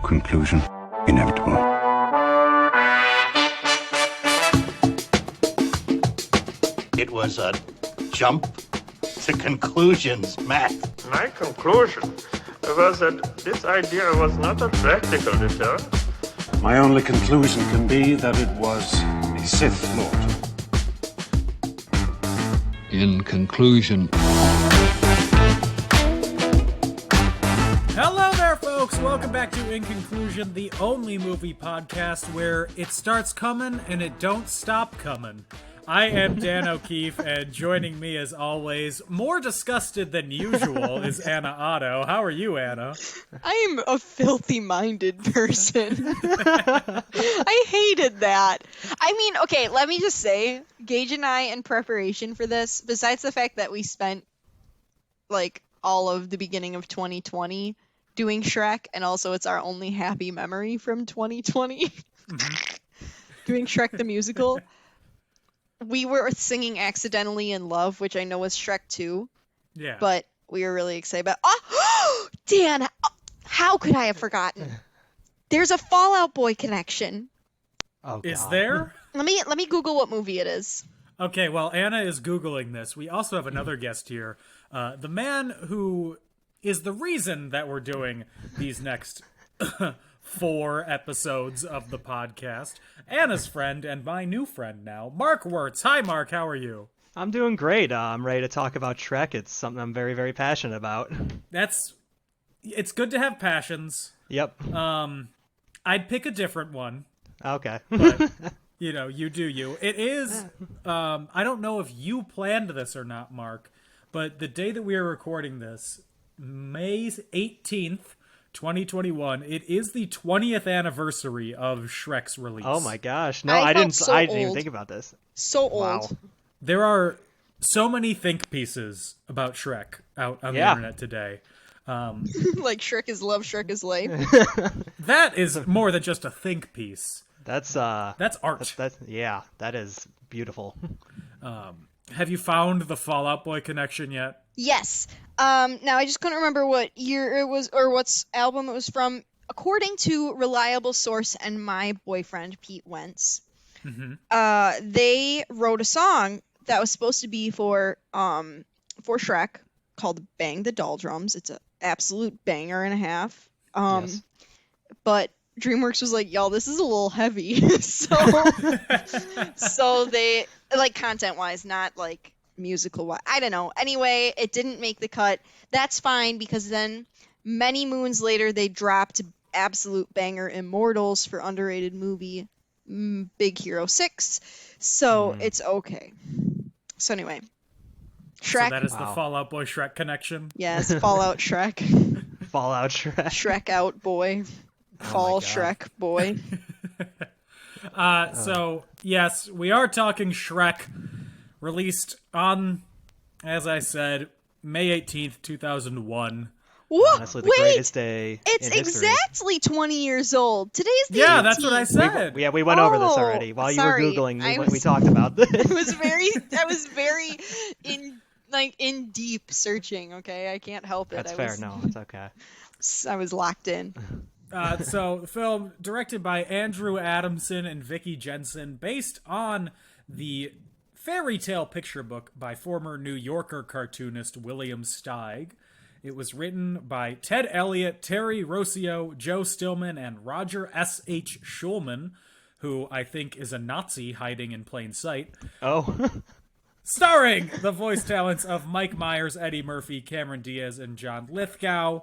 conclusion inevitable. It was a jump to conclusions, Matt. My conclusion was that this idea was not a practical deterrent. My only conclusion can be that it was a Sith Lord. In conclusion. Hello there, folks! Welcome back to In Conclusion, the only movie podcast where it starts coming and it don't stop coming. I am Dan O'Keefe, and joining me as always, more disgusted than usual, is Anna Otto. How are you, Anna? I am a filthy-minded person. I hated that. I mean, okay, let me just say, Gage and I, in preparation for this, besides the fact that we spent, like, all of the beginning of 2020 doing Shrek, and also it's our only happy memory from 2020, doing Shrek the musical. We were singing Accidentally in Love, which I know is Shrek 2. Yeah. But we were really excited about... Oh! Dan! How could I have forgotten? There's a Fall Out Boy connection. Oh, God. Is there? Let me Google what movie it is. Okay, while Anna is Googling this, we also have another guest here. The man who is the reason that we're doing these next 4 episodes of the podcast. Anna's friend and my new friend now, Mark Wirtz. Hi, Mark. How are you? I'm doing great. I'm ready to talk about Shrek. It's something I'm very, very passionate about. It's good to have passions. Yep. I'd pick a different one. Okay. But, you know, you do you. It is, I don't know if you planned this or not, Mark, but the day that we are recording this, May 18th, 2021, it is the 20th anniversary of Shrek's release. Oh my gosh. No, I didn't felt so even old. think about this. So Wow. old. There are so many think pieces about Shrek out on the internet today. Like Shrek is love, Shrek is life. That is more than just a think piece. That's art. Yeah, that is beautiful. Have you found the Fall Out Boy connection yet? Yes. Now I just couldn't remember what year it was or what album it was from. According to reliable source and my boyfriend Pete Wentz, they wrote a song that was supposed to be for Shrek called "Bang the Doll Drums." It's an absolute banger and a half. Yes. But DreamWorks was like, "Y'all, this is a little heavy," so they, like, content-wise, not like musical-wise. I don't know. Anyway, it didn't make the cut. That's fine, because then many moons later they dropped absolute banger Immortals for underrated movie Big Hero 6. So it's okay. So anyway, Shrek. So that is the Fall Out Boy Shrek connection? Yes, Fallout Shrek. Fallout Shrek. Shrek out boy. Fall Shrek boy. So, yes, we are talking Shrek, released on, as I said, May 18th, 2001. What? Honestly, the greatest day It's in history. exactly 20 years old. Today's the 18th. Yeah, that's what I said. We went over this already. While sorry. you were Googling, I we talked about this. I was very in deep searching, okay? I can't help it. That's fair. No, it's okay. I was locked in. So, the film, directed by Andrew Adamson and Vicky Jensen, based on the fairy tale picture book by former New Yorker cartoonist William Steig. It was written by Ted Elliott, Terry Rossio, Joe Stillman, and Roger S.H. Schulman, who I think is a Nazi hiding in plain sight. Oh. Starring the voice talents of Mike Myers, Eddie Murphy, Cameron Diaz, and John Lithgow.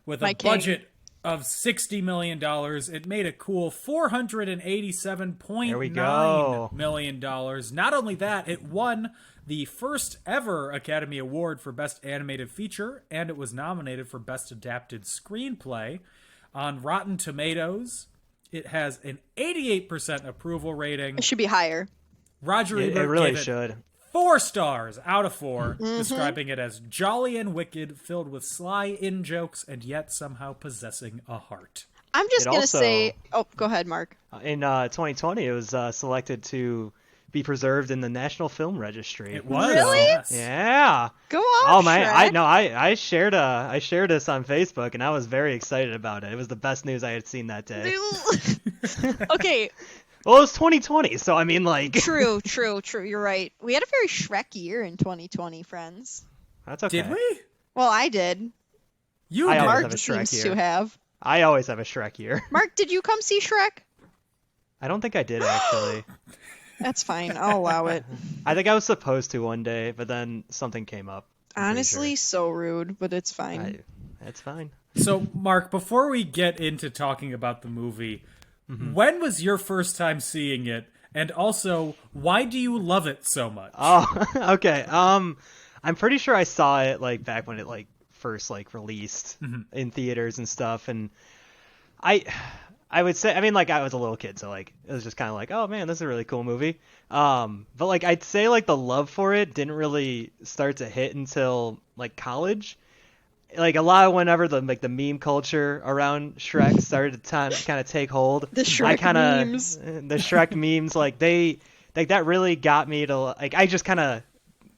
With a budget of $60 million, it made a cool $487.9 million. Not only that, it won the first ever Academy Award for Best Animated Feature, and it was nominated for Best Adapted Screenplay. On Rotten Tomatoes, it has an 88% approval rating. It should be higher. Roger Ebert it really gave it should. 4 stars out of 4, describing it as jolly and wicked, filled with sly in-jokes, and yet somehow possessing a heart. I'm just going to say... Oh, go ahead, Mark. In 2020, it was selected to be preserved in the National Film Registry. It was. Really? Yes. Yeah. Go off, Oh man, Shrek. I shared this on Facebook and I was very excited about it. It was the best news I had seen that day. Okay, Well, it was 2020, so I mean, like, true. You're right. We had a very Shrek year in 2020, friends. that's okay. Did we? Well, I did. You I did. always Mark have a Shrek seems year. to have. I always have a Shrek year. Mark, did you come see Shrek? I don't think I did actually. That's fine. I'll allow it. I think I was supposed to one day, but then something came up. I'm pretty Honestly, so rude, but it's fine. sure. It's fine. So, Mark, before we get into talking about the movie, when was your first time seeing it? And also, why do you love it so much? Oh, okay. I'm pretty sure I saw it like back when it like first like released in theaters and stuff, and I would say, I mean, like, I was a little kid, so, like, it was just kind of like, oh, man, this is a really cool movie. But, like, I'd say, like, the love for it didn't really start to hit until, like, college. Like, a lot of whenever the meme culture around Shrek started to kind of take hold. The Shrek memes. The Shrek memes, like, that really got me to, like, I just kind of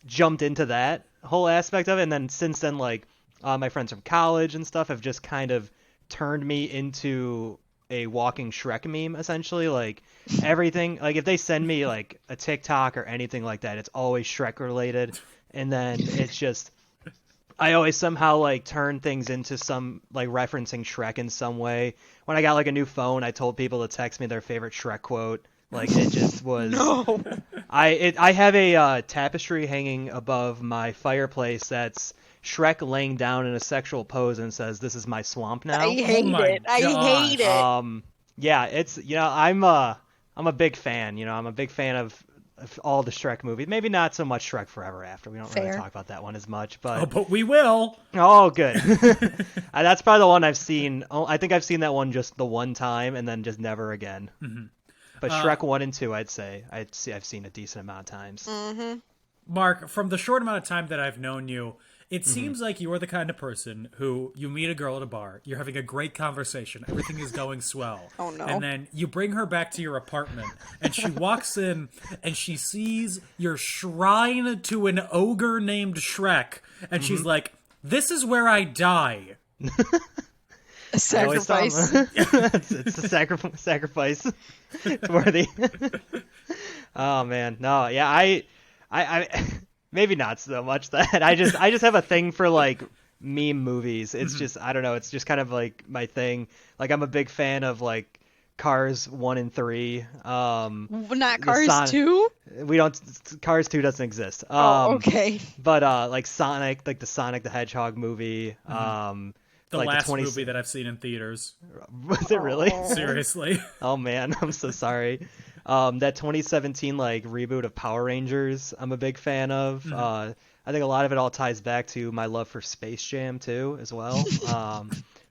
jumped into that whole aspect of it. And then since then, like, my friends from college and stuff have just kind of turned me into a walking Shrek meme, essentially. Like, everything, like, if they send me like a TikTok or anything like that, it's always Shrek related, and then it's just I always somehow like turn things into some like referencing Shrek in some way. When I got like a new phone, I told people to text me their favorite Shrek quote. Like, it just was No. I have a tapestry hanging above my fireplace that's Shrek laying down in a sexual pose and says, "This is my swamp now." I hate my it. I gosh. hate it. Yeah, it's, you know, I'm a big fan. You know, I'm a big fan of all the Shrek movies. Maybe not so much Shrek Forever After. We don't Fair. really talk about that one as much, Oh, but but we will. oh, good. That's probably the one I've seen. Oh, I think I've seen that one just the one time and then just never again. But Shrek 1 and 2, I'd say I've seen a decent amount of times. Mark, from the short amount of time that I've known you, it seems like you're the kind of person who you meet a girl at a bar, you're having a great conversation, everything is going swell. Oh, no. And then you bring her back to your apartment, and she walks in, and she sees your shrine to an ogre named Shrek, and she's like, "This is where I die." A I always tell 'em, sacrifice. it's a sacrifice. It's worthy. Oh man, no, yeah, I maybe not so much that. I just have a thing for like meme movies. It's just, I don't know, it's just kind of like my thing. Like, I'm a big fan of like Cars 1 and 3. Not Cars 2? We don't. Cars 2 doesn't exist. Oh, okay. But like Sonic, like the Sonic the Hedgehog movie. The like last 20... movie that I've seen in theaters. Was it really? Seriously. Oh man, I'm so sorry. That 2017 like reboot of Power Rangers, I'm a big fan of. I think a lot of it all ties back to my love for Space Jam too, as well.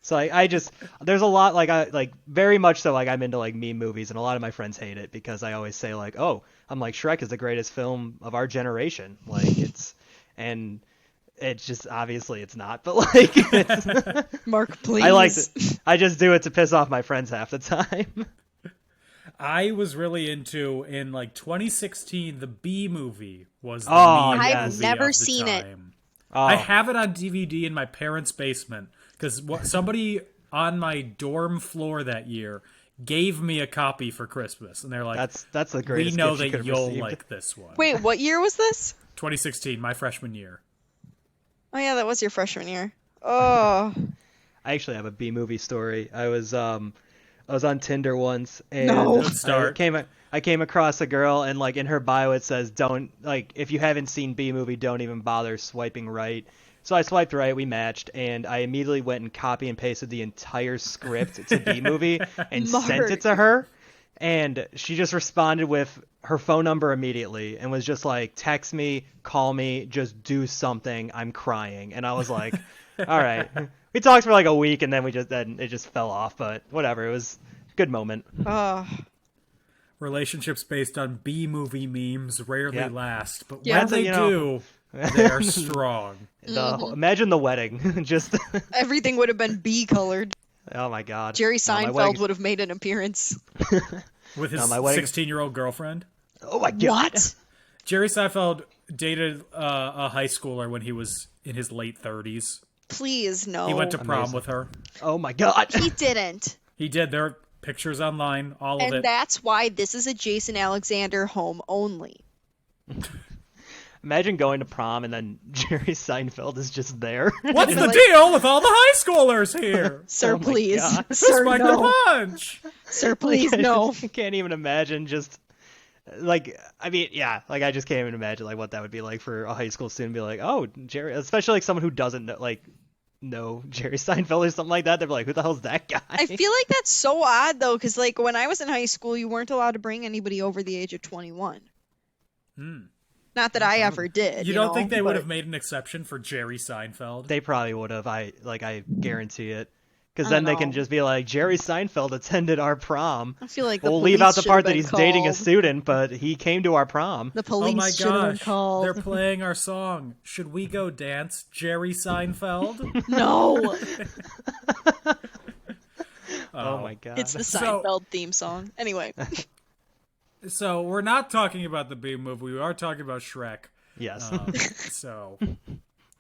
So I just, there's a lot, like, I like very much so, like, I'm into like meme movies, and a lot of my friends hate it because I always say like, oh, I'm like, Shrek is the greatest film of our generation. Like, and it's just, obviously it's not, but like, it's, Mark, please. I like it. I just do it to piss off my friends half the time. I was really into, in like 2016, the Bee Movie was the Oh, meme yes. I've movie never of the seen it. time. Oh. I have it on DVD in my parents' basement because somebody on my dorm floor that year gave me a copy for Christmas, and they're like, That's the "We greatest know gift you that could have you'll received." like this one." Wait, what year was this? 2016, my freshman year. Oh, yeah, that was your freshman year. Oh. I actually have a B movie story. I was on Tinder once, and No. Good start. I came across a girl, and like in her bio it says, "Don't, like, if you haven't seen B movie, don't even bother swiping right." So I swiped right, we matched, and I immediately went and copy and pasted the entire script to B movie and sent it to her. And she just responded with her phone number immediately and was just like, "Text me, call me, just do something. I'm crying." And I was like, all right. We talked for like a week, and then it just fell off, but whatever. It was a good moment. Oh. Relationships based on B movie memes rarely Yeah. last, but Yeah. when they You know- do, they are strong. Imagine the wedding. Just, Everything would have been bee colored. oh my God. Jerry No, my Seinfeld wedding- would have made an appearance. With his No, my wedding- 16-year-old girlfriend. Oh my god. What? Jerry Seinfeld dated a high schooler when he was in his late 30s. Please, no. He went to prom with her. Oh my god. He didn't. He did. There are pictures online, all of And it. that's why this is a Jason Alexander home only. Imagine going to prom and then Jerry Seinfeld is just there. What's the deal with all the high schoolers here? Sir, Oh my please. God. Sir, Spike no. the punch. Sir, please, no. I can't even imagine just like, I mean, yeah, like I just can't even imagine like what that would be like for a high school student to be like, oh, Jerry, especially like someone who doesn't know Jerry Seinfeld or something like that. They're like, who the hell's that guy? I feel like that's so odd, though, because, like, when I was in high school, you weren't allowed to bring anybody over the age of 21. Not that I ever did. You don't think they would but- have made an exception for Jerry Seinfeld? They probably would have. I guarantee it. Because I then they don't can know. just be like, Jerry Seinfeld attended our prom. I feel like the We'll leave out police the should part have that been he's dating a called. student, but he came to our prom. The Oh police my should have been gosh, called. they're playing our song. Should we go dance, Jerry Seinfeld? No, Oh my god. it's the So- Seinfeld theme song. Anyway, So we're not talking about the B movie. We are talking about Shrek. Yes. So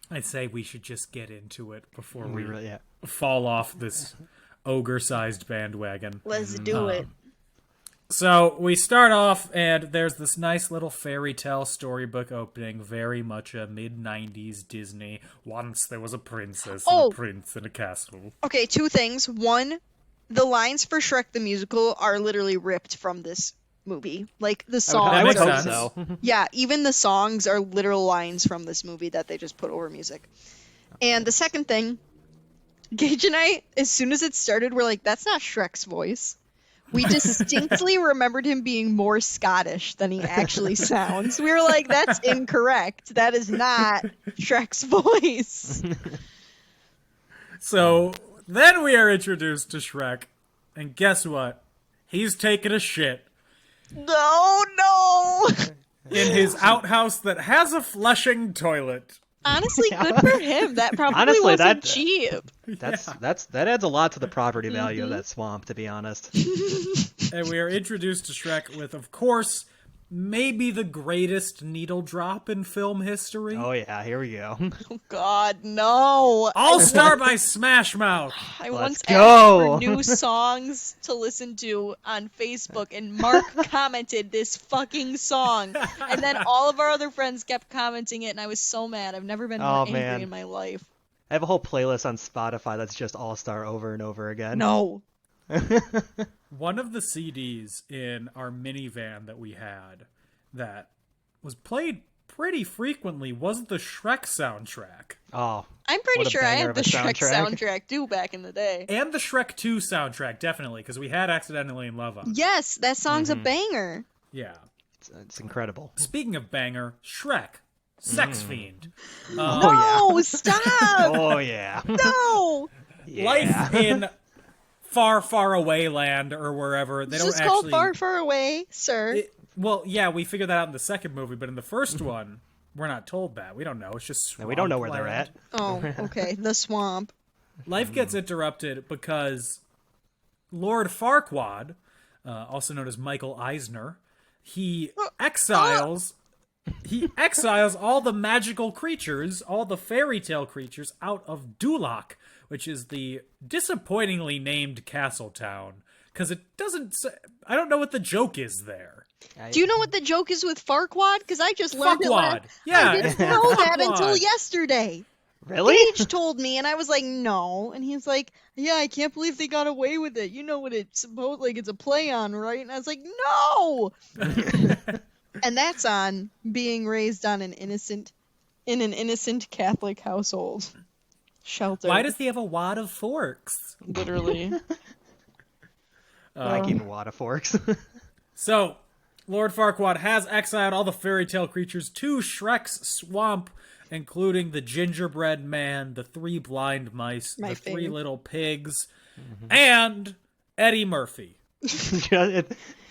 I'd say we should just get into it before we yeah. fall off this ogre-sized bandwagon. let's do it. So we start off, and there's this nice little fairy tale storybook opening, very much a mid-90s Disney. Once there was a princess and Oh. a prince in a castle. Okay, two things. One, the lines for Shrek the Musical are literally ripped from this movie. Like, the songs That I would makes hope are... sense. so. Yeah, even the songs are literal lines from this movie that they just put over music. And the second thing, Gage and I, as soon as it started, we're like, that's not Shrek's voice. We distinctly remembered him being more Scottish than he actually sounds. We were like, that's incorrect. That is not Shrek's voice. So then we are introduced to Shrek, and guess what? He's taking a shit No. in his outhouse that has a flushing toilet. Honestly, good for him. That probably Honestly, wasn't that- cheap. That adds a lot to the property value of that swamp, to be honest. And we are introduced to Shrek with, of course, maybe the greatest needle drop in film history. Oh yeah, here we go. Oh, God, no. All Star by Smash Mouth. I Let's once go. asked for new songs to listen to on Facebook, and Mark commented this fucking song. And then all of our other friends kept commenting it, and I was so mad. I've never been more Oh, angry man. in my life. I have a whole playlist on Spotify that's just All Star over and over again. No. One of the CDs in our minivan that we had that was played pretty frequently was the Shrek soundtrack. Oh, I'm pretty What a sure I banger had of the a Shrek soundtrack. soundtrack too back in the day. And the Shrek 2 soundtrack, definitely, because we had Accidentally in Love on. Yes, that song's a banger. Yeah. it's incredible. Speaking of banger, Shrek, Sex Fiend. No, stop! Oh yeah. No! Yeah. Life in far, far away land or wherever. They It's don't just called actually. Far, Far Away, sir. Well, yeah, we figured that out in the second movie, but in the first one, we're not told that. We don't know. It's just And we don't know where they're swampland. at. Oh, okay. The swamp. Life gets interrupted because Lord Farquaad, also known as Michael Eisner, he exiles all the magical creatures, all the fairy tale creatures, out of Duloc, which is the disappointingly named castle town. Because it doesn't say, I don't know what the joke is there. Do you know what the joke is with Farquaad? Because I just learned it. Fuckwad. Yeah, I it's didn't know that Farquaad. until yesterday. Really? Gage told me, and I was like, no. And he's like, yeah, I can't believe they got away with it. You know what it's supposed like it's a play on, right? And I was like, no. And that's on being raised on in an innocent Catholic household. Shelter. Why does he have a wad of forks? literally? Like in Wada Forks. So, Lord Farquaad has exiled all the fairy tale creatures to Shrek's swamp, including the gingerbread man, the three blind mice, My the three fave. little pigs, and Eddie Murphy. just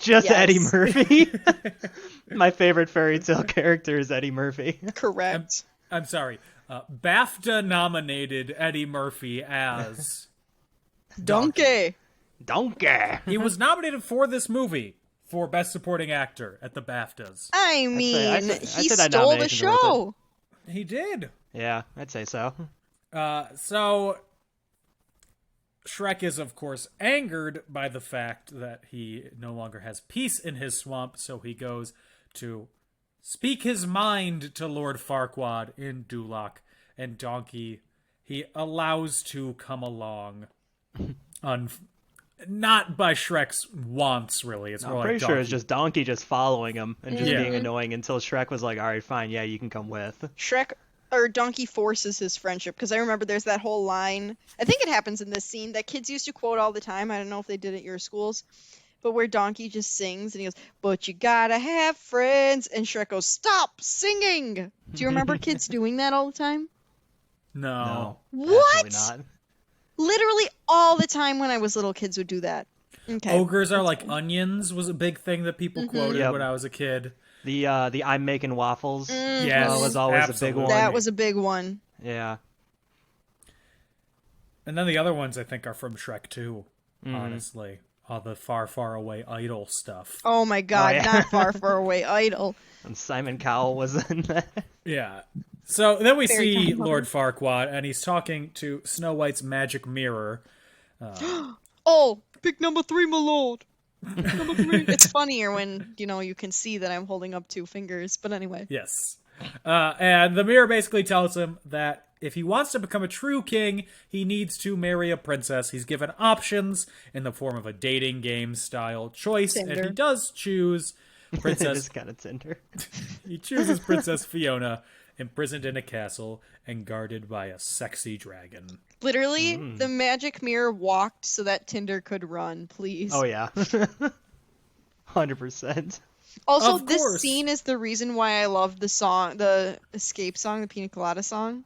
Yes. Eddie Murphy. My favorite fairy tale character is Eddie Murphy. Correct. I'm sorry, BAFTA-nominated Eddie Murphy as... Donkey. Donkey. He was nominated for this movie for Best Supporting Actor at the BAFTAs. I mean, he said that stole the nominations are worth show. He did. Yeah, I'd say so. So Shrek is, of course, angered by the fact that he no longer has peace in his swamp, so he goes to speak his mind to Lord Farquaad in Duloc, and Donkey he allows to come along. Not by Shrek's wants, really. It's more I'm pretty like sure it's just Donkey just following him and just Yeah. being annoying until Shrek was like, all right, fine, yeah, you can come with. Shrek or Donkey forces his friendship, because I remember there's that whole line, I think it happens in this scene, that kids used to quote all the time. I don't know if they did at your schools, but where Donkey just sings and he goes, but you gotta have friends, and Shrek goes, stop singing. Do you remember kids doing that all the time? No. What? Absolutely not. Literally all the time when I was little, kids would do that. Okay. Ogres are like onions was a big thing that people quoted Yep. when I was a kid. The I'm making waffles Yes, was always a big absolutely. one. That was a big one. Yeah. And then the other ones I think are from Shrek 2, honestly. All the far, far away idol stuff. Oh my god, yeah. not far, far away idol. And Simon Cowell was in that. Yeah. So then we Very see kind. Lord Farquaad, and he's talking to Snow White's magic mirror. Oh, pick number 3, my lord. Number 3. It's funnier when, you can see that I'm holding up 2 fingers, but anyway. Yes. And the mirror basically tells him that if he wants to become a true king, he needs to marry a princess. He's given options in the form of a dating game style choice, and Tinder. he does choose It Princess. is kind of tender. He chooses Princess Fiona, imprisoned in a castle and guarded by a sexy dragon. Literally, the magic mirror walked so that Tinder could run, please. Oh, yeah. 100%. Also, Of this course. scene is the reason why I love the song, the Escape song, the Pina Colada song.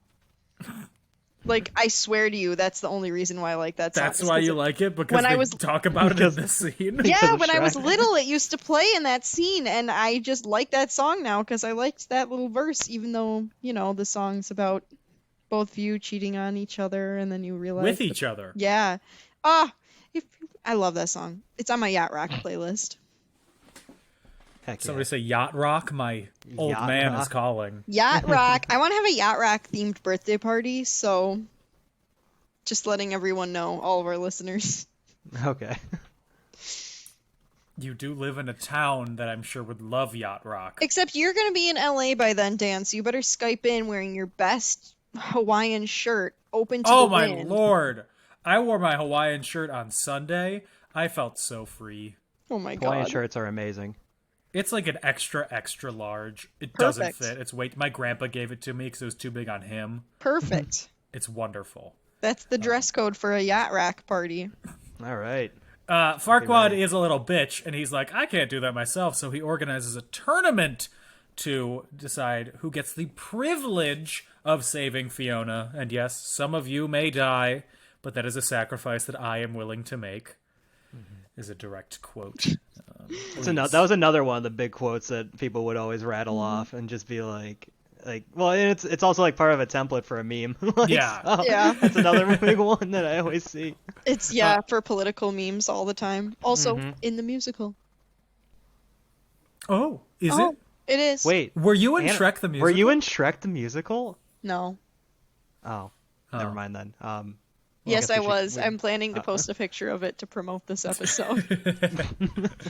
Like, I swear to you, that's the only reason why I like that song. That's is why 'cause you like it? Because when they I was- talk about it in this scene? Yeah, of when I was Shrek. little, it used to play in that scene, and I just like that song now because I liked that little verse, even though, the song's about both of you cheating on each other, and then you realize... With each other. Yeah. I love that song. It's on my Yacht Rock playlist. Heck yeah. Somebody say Yacht Rock? My old Yacht man is Rock. calling. Yacht Rock. I want to have a Yacht Rock themed birthday party, so just letting everyone know, all of our listeners. Okay. You do live in a town that I'm sure would love Yacht Rock. Except you're going to be in LA by then, Dan, so you better Skype in wearing your best Hawaiian shirt, open to Oh the my wind. lord! I wore my Hawaiian shirt on Sunday. I felt so free. Oh my Hawaiian god. shirts are amazing. It's like an extra, extra large. It doesn't Perfect. fit. It's weight. My grandpa gave it to me because it was too big on him. Perfect. It's wonderful. That's the dress code for a Yacht Rock party. All right. Farquaad is a little bitch, and he's like, I can't do that myself, so he organizes a tournament to decide who gets the privilege of saving Fiona. And yes, some of you may die, but that is a sacrifice that I am willing to make, is a direct quote. That was another one of the big quotes that people would always rattle off and just be like, well, it's also like part of a template for a meme. Like, Yeah. so, Yeah. That's another big one that I always see. It's, for political memes all the time. Also, in the musical. Oh, is it? It is. Wait. Were you in Anna, Shrek the musical? Were you in Shrek the musical? No. Oh, never mind then. Yes, I we should- was. I'm planning to post a picture of it to promote this episode.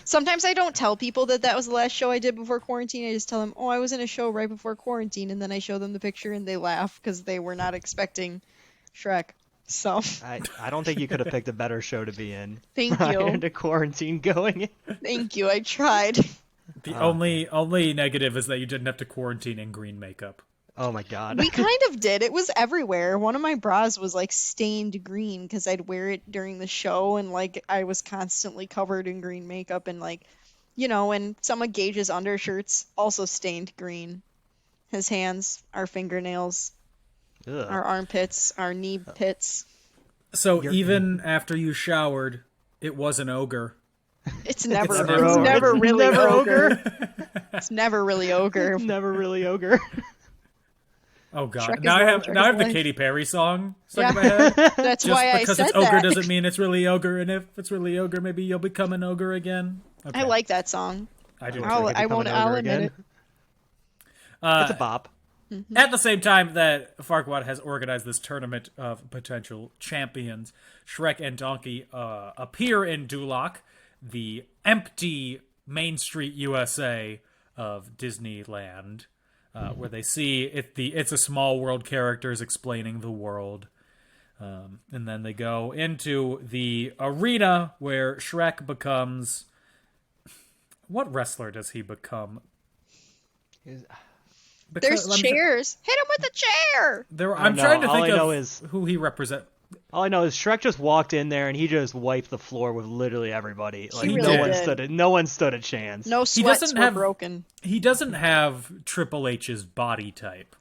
Sometimes I don't tell people that was the last show I did before quarantine. I just tell them, oh, I was in a show right before quarantine, and then I show them the picture, and they laugh because they were not expecting Shrek. So, I don't think you could have picked a better show to be in. Thank prior you. to quarantine going in. thank you. I tried. The only negative is that you didn't have to quarantine in green makeup. Oh my god. We kind of did. It was everywhere. One of my bras was like stained green because I'd wear it during the show, and like I was constantly covered in green makeup, and like, and some of Gage's undershirts also stained green. His hands, our fingernails, Ugh. our armpits, our knee pits. So even after you showered, it was an ogre. It's never never really never ogre. It's never really ogre. Never really ogre. Oh god! Shrek is Now I life, have Shrek is the life. Katy Perry song stuck Yeah. in my head. That's Just why I because said it's ogre that. doesn't mean it's really ogre, and if it's really ogre, maybe you'll become an ogre again. Okay. I like that song. I do. I'll I'll admit it. It's a bop. At the same time that Farquaad has organized this tournament of potential champions, Shrek and Donkey appear in Duloc, the empty Main Street USA of Disneyland, where they see It's a Small World characters explaining the world. And then they go into the arena where Shrek becomes... What wrestler does he become? There's chairs. Hit him with a chair. I'm trying to think of who he represents. All I know is Shrek just walked in there and he just wiped the floor with literally everybody. Like no one stood a chance. No sweats were broken. He doesn't have Triple H's body type.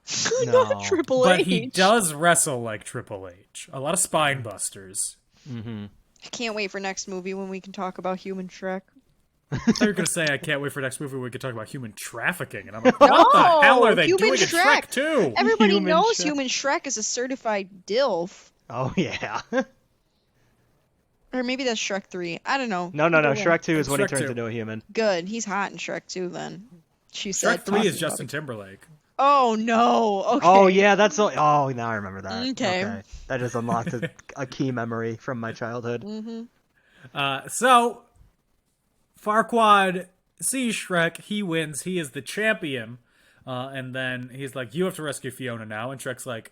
Not Triple H. But he does wrestle like Triple H. A lot of spine busters. I can't wait for next movie when we can talk about human Shrek. I thought you were going to say, I can't wait for next movie where we can talk about human trafficking. And I'm like, what the hell are they doing in Shrek 2? Everybody knows human Shrek is a certified DILF. Oh, yeah. Or maybe that's Shrek 3. I don't know. No. Shrek 2 is when he turns into a human. Good. He's hot in Shrek 2 then. She said. Shrek 3 is Justin Timberlake. Oh, no. Okay. Oh, yeah. Oh, now I remember that. Okay. That just unlocked a key memory from my childhood. So, Farquaad sees Shrek. He wins. He is the champion. And then he's like, you have to rescue Fiona now. And Shrek's like,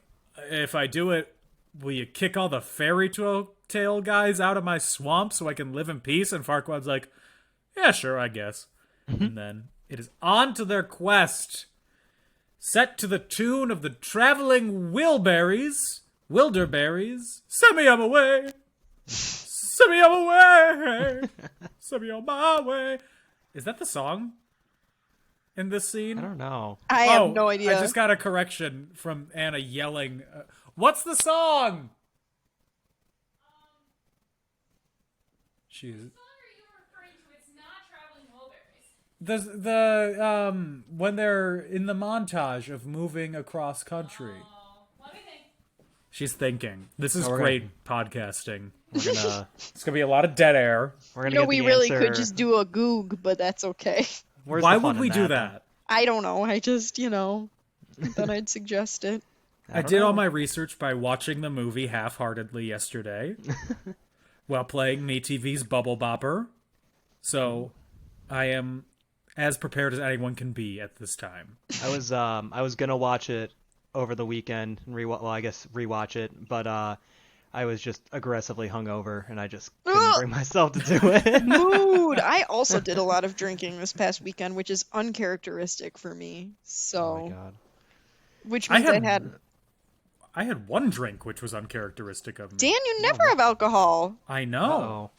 if I do it, will you kick all the fairy tale guys out of my swamp so I can live in peace? And Farquaad's like, yeah, sure, I guess. And then it is on to their quest, set to the tune of the traveling Wilderberries. Send me on my way. Send me on my way. Send me on my way. Is that the song in this scene? I don't know. I have no idea. I just got a correction from Anna yelling, what's the song? She's... The when they're in the montage of moving across country. Let me think. She's thinking. This is great podcasting. It's gonna be a lot of dead air. We really could just do a goog, but that's okay. Why would we do that? I don't know. I just, thought I'd suggest it. I did all my research by watching the movie half-heartedly yesterday while playing MeTV's Bubble Bopper. So I am as prepared as anyone can be at this time. I was gonna watch it over the weekend and rewatch it, but I was just aggressively hungover and I just couldn't bring myself to do it. Mood. I also did a lot of drinking this past weekend, which is uncharacteristic for me. So, oh my God. Which means I had one drink, which was uncharacteristic of me. Dan, you never have alcohol. I know.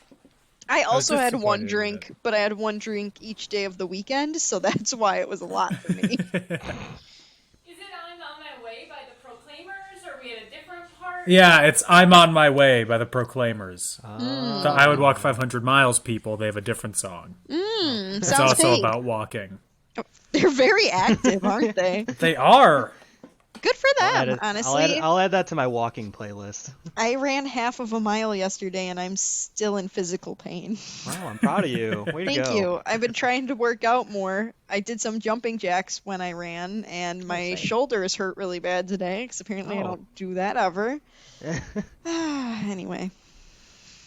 I also had one drink, but I had one drink each day of the weekend, so that's why it was a lot for me. Is it I'm on my way by the Proclaimers, or are we at a different part? Yeah, it's I'm on my way by the Proclaimers. The I Would Walk 500 Miles people, they have a different song. It's also about walking. They're very active, aren't they? They are. Good for them, honestly. I'll add that to my walking playlist. I ran half of a mile yesterday, and I'm still in physical pain. Wow, I'm proud of you. Way to go. Thank you. I've been trying to work out more. I did some jumping jacks when I ran, and my shoulders hurt really bad today, because apparently I don't do that ever. Anyway.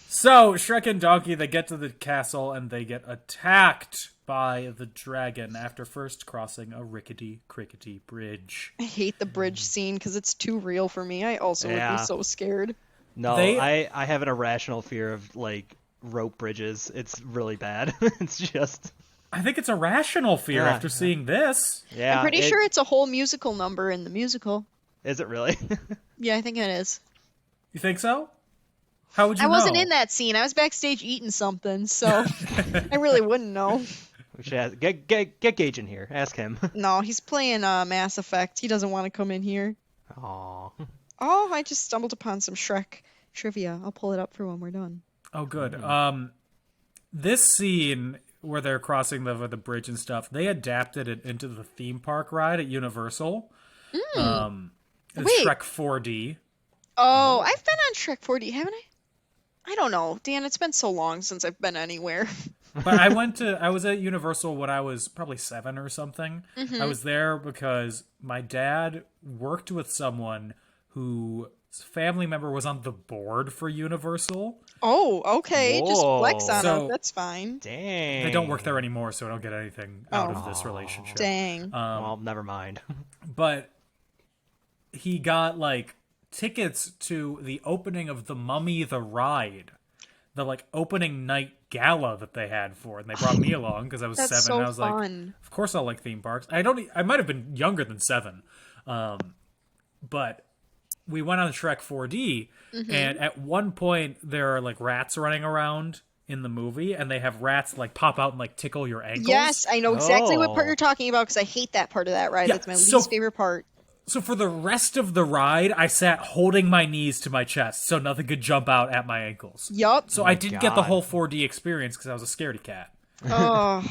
So, Shrek and Donkey, they get to the castle, and they get attacked by the dragon after first crossing a rickety-crickety bridge. I hate the bridge scene because it's too real for me. I also would be so scared. No, I have an irrational fear of, rope bridges. It's really bad. It's just... I think it's a rational fear after seeing this. Yeah, I'm pretty sure it's a whole musical number in the musical. Is it really? Yeah, I think it is. You think so? How would you know? I wasn't in that scene. I was backstage eating something, so I really wouldn't know. We should get Gage in here. Ask him. No, he's playing Mass Effect. He doesn't want to come in here. Aww. Oh, I just stumbled upon some Shrek trivia. I'll pull it up for when we're done. Oh, good. This scene where they're crossing the bridge and stuff, they adapted it into the theme park ride at Universal. It's Shrek 4D. Oh, I've been on Shrek 4D, haven't I? I don't know, Dan. It's been so long since I've been anywhere. But I was at Universal when I was probably 7 or something. Mm-hmm. I was there because my dad worked with someone whose family member was on the board for Universal. Oh, okay. Just flex on So- us. That's fine. Dang. They don't work there anymore, so I don't get anything out of this relationship. Dang. Well, never mind. But he got like tickets to the opening of The Mummy the Ride, the like opening night gala that they had for it. And they brought me along because I was That's 7. so And I was like, fun. of course I'll like theme parks. I might have been younger than 7. But we went on Shrek 4D, and at one point there are like rats running around in the movie, and they have rats like pop out and like tickle your ankles. Yes, I know exactly what part Oh. you're talking about because I hate that part of that ride. Yeah, That's my so- least favorite part. So for the rest of the ride, I sat holding my knees to my chest so nothing could jump out at my ankles. Yup. So I didn't get the God. whole 4D experience because I was a scaredy cat. Oh,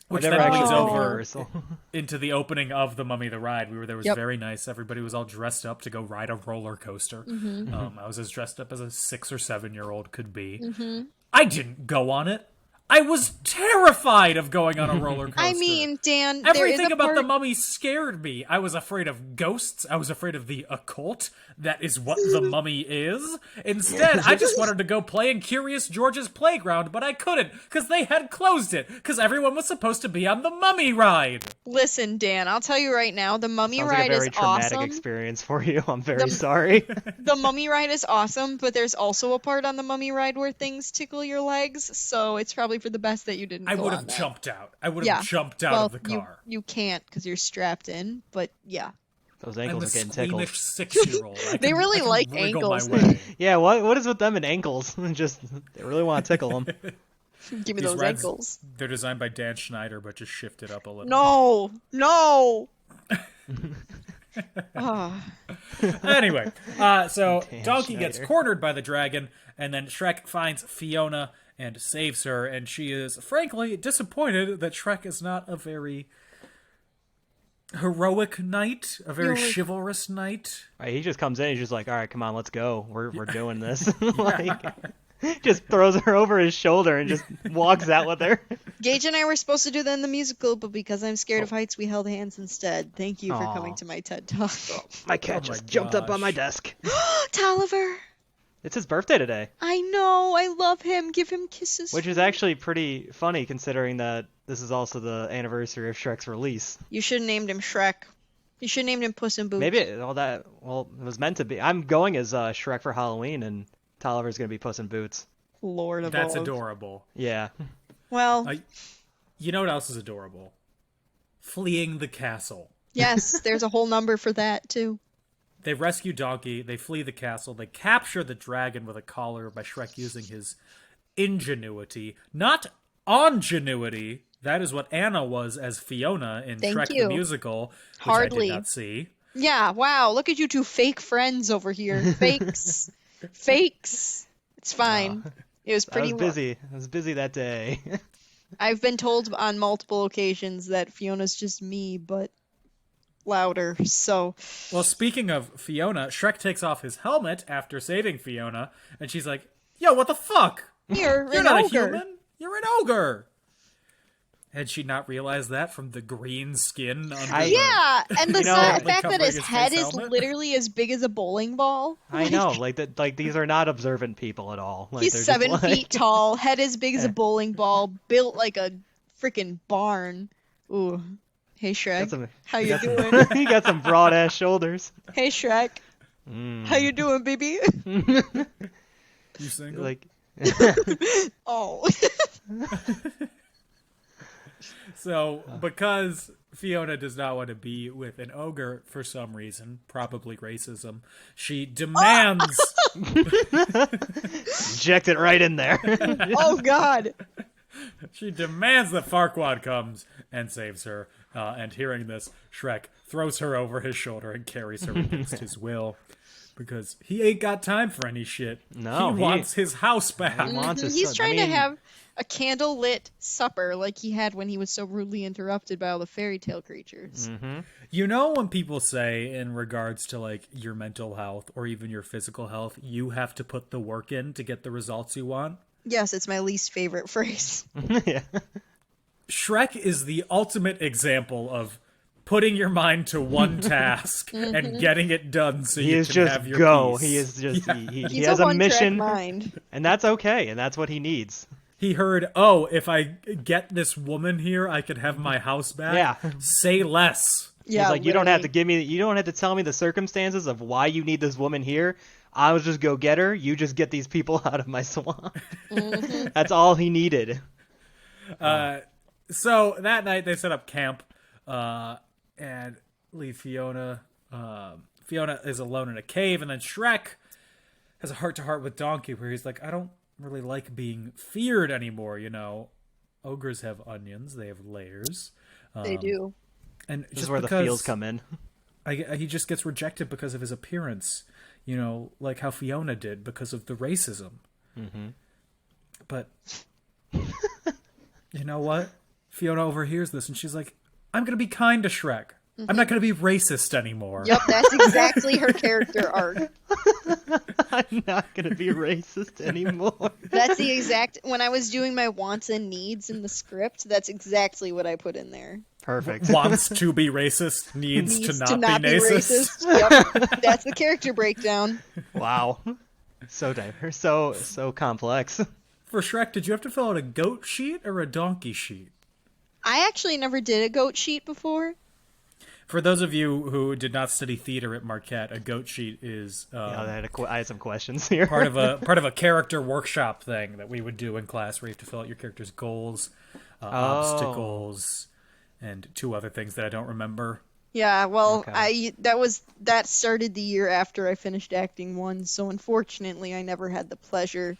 Which never then actually leads been to over Universal. into the opening of The Mummy the Ride. We were there. It was Yep. very nice. Everybody was all dressed up to go ride a roller coaster. I was as dressed up as a 6 or 7-year-old could be. I didn't go on it. I was terrified of going on a roller coaster. I mean, Dan, there is Everything a about part... the mummy scared me. I was afraid of ghosts. I was afraid of the occult. That is what the mummy is. Instead, I just wanted to go play in Curious George's playground, but I couldn't because they had closed it because everyone was supposed to be on the mummy ride. Listen, Dan, I'll tell you right now, the Mummy Sounds ride like a very is traumatic awesome. experience for you. I'm very sorry. The Mummy ride is awesome, but there's also a part on the Mummy ride where things tickle your legs, so it's probably for the best that you didn't I go would on have that. jumped out. I would Yeah. have jumped out Well, of the car. You can't because you're strapped in, but yeah. Those I'm ankles a are getting tickled. squeamish 6-year-old. They really like ankles. Yeah, what is with them and ankles? Just they really want to tickle them. Give me These those rides, ankles. they're designed by Dan Schneider, but just shifted up a little. No! Ah. Anyway, so Dan Donkey gets Schneider. cornered by the dragon, and then Shrek finds Fiona and saves her, and she is frankly disappointed that Shrek is not a very heroic knight, a very chivalrous knight. Right, he just comes in. He's just like, all right, come on, let's go. We're doing this. Like, just throws her over his shoulder and just walks out with her. Gage and I were supposed to do that in the musical, but because I'm scared of heights, we held hands instead. Thank you for Aw. coming to my TED Talk. My cat Oh my just jumped up on my gosh. desk. Tolliver! It's his birthday today, I know, I love him. Give him kisses. which is actually pretty funny considering that this is also the anniversary of Shrek's release. You should have named him Shrek. You should have named him Puss in Boots. Maybe it was meant to be. I'm going as Shrek for Halloween, and Tolliver's gonna be Puss in Boots. Lord of That's all. adorable. Yeah. Well, You know what else is adorable? Fleeing the castle. yes, there's a whole number for that, too. They rescue Donkey, they flee the castle, they capture the dragon with a collar by Shrek using his ingenuity, not ongenuity. That is what Anna was as Fiona in Thank Shrek you. the Musical, which Hardly. I did not see. Yeah, wow, look at you two fake friends over here. Fakes. Fakes. It's fine. It was I pretty was busy. I was busy that day. I've been told on multiple occasions that Fiona's just me, but louder, so... Well, speaking of Fiona, Shrek takes off his helmet after saving Fiona, and she's like, yo, what the fuck? You're You're an not ogre. a human. You're an ogre. Had she not realized that from the green skin? Under Yeah, and the You know, fact like that covering his his head face is helmet? literally as big as a bowling ball. I know, like that. Like these are not observant people at all. Like, He's they're 7 just like- feet tall, head as big as a bowling ball, built like a freaking barn. Ooh. Hey Shrek, Got some- how he you got doing? some- he got some broad ass shoulders. Hey Shrek, Mm. how you doing, baby? You single? Like, Oh. So, because Fiona does not want to be with an ogre for some reason, probably racism, she demands inject it right in there. Oh God. she demands that Farquaad comes and saves her. And hearing this, Shrek throws her over his shoulder and carries her against his will. Because he ain't got time for any shit. No, he wants his house back. He wants his He's son. trying I mean, to have a candle-lit supper like he had when he was so rudely interrupted by all the fairy tale creatures. Mm-hmm. You know when people say in regards to like your mental health or even your physical health, you have to put the work in to get the results you want? Yes, it's my least favorite phrase. Yeah. Shrek is the ultimate example of putting your mind to one task and getting it done so you can have your go. peace. He is just he He's has a a one-track mission, mind. and that's okay, and that's what he needs. He heard, oh, if I get this woman here, I could have my house back. Yeah. Say less. Yeah, He's like, you don't have to literally. you don't have to tell me the circumstances of why you need this woman here. I'll just go get her. You just get these people out of my swamp. That's all he needed. So that night they set up camp and leave Fiona. Fiona is alone in a cave, and then Shrek has a heart-to-heart with Donkey where he's like, I don't really like being feared anymore, you know. Ogres have onions. They have layers. They do. And This is where the feels come in. He just gets rejected because of his appearance, you know, like how Fiona did because of the racism. Mm-hmm. But you know what? Fiona overhears this and she's like, I'm going to be kind to Shrek. I'm not going to be racist anymore. Yep, that's exactly her character arc. I'm not going to be racist anymore. That's the exact... When I was doing my wants and needs in the script, that's exactly what I put in there. Perfect. Wants to be racist, needs to not be racist. Yep, that's the character breakdown. Wow. So diverse. So complex. For Shrek, did you have to fill out a goat sheet or a donkey sheet? I actually never did a goat sheet before. For those of you who did not study theater at Marquette, a goat sheet is I had some questions here. part of a character workshop thing that we would do in class, where you have to fill out your character's goals, obstacles, and two other things that I don't remember. Yeah, well, Okay. that started the year after I finished acting 1, so unfortunately I never had the pleasure.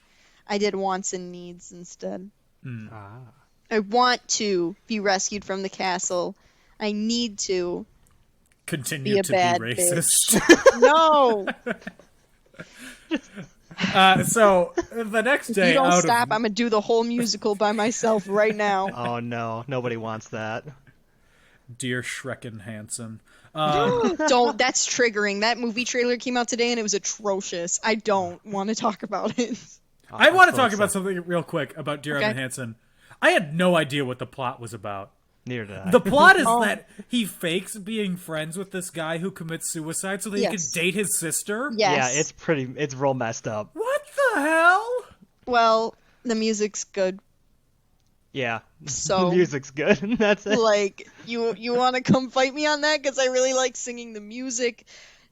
I did wants and needs instead. I want to be rescued from the castle. I need to Continue be a to bad be racist. bitch. No! So the next day, You don't out stop, of I'm gonna do the whole musical by myself right now. Oh no, nobody wants that. Dear Shrekin Hansen, Don't, that's triggering. That movie trailer came out today and it was atrocious. I don't want to talk about it. I want to so talk about excited. something real quick about Dear Okay. Evan Hansen. I had no idea what the plot was about. Neither did I. The plot is that he fakes being friends with this guy who commits suicide so that he Yes. can date his sister? Yes. Yeah, it's real messed up. What the hell? Well, the music's good. Yeah. So- the music's good. That's it. Like, you want to come fight me on that? Because I really like singing the music.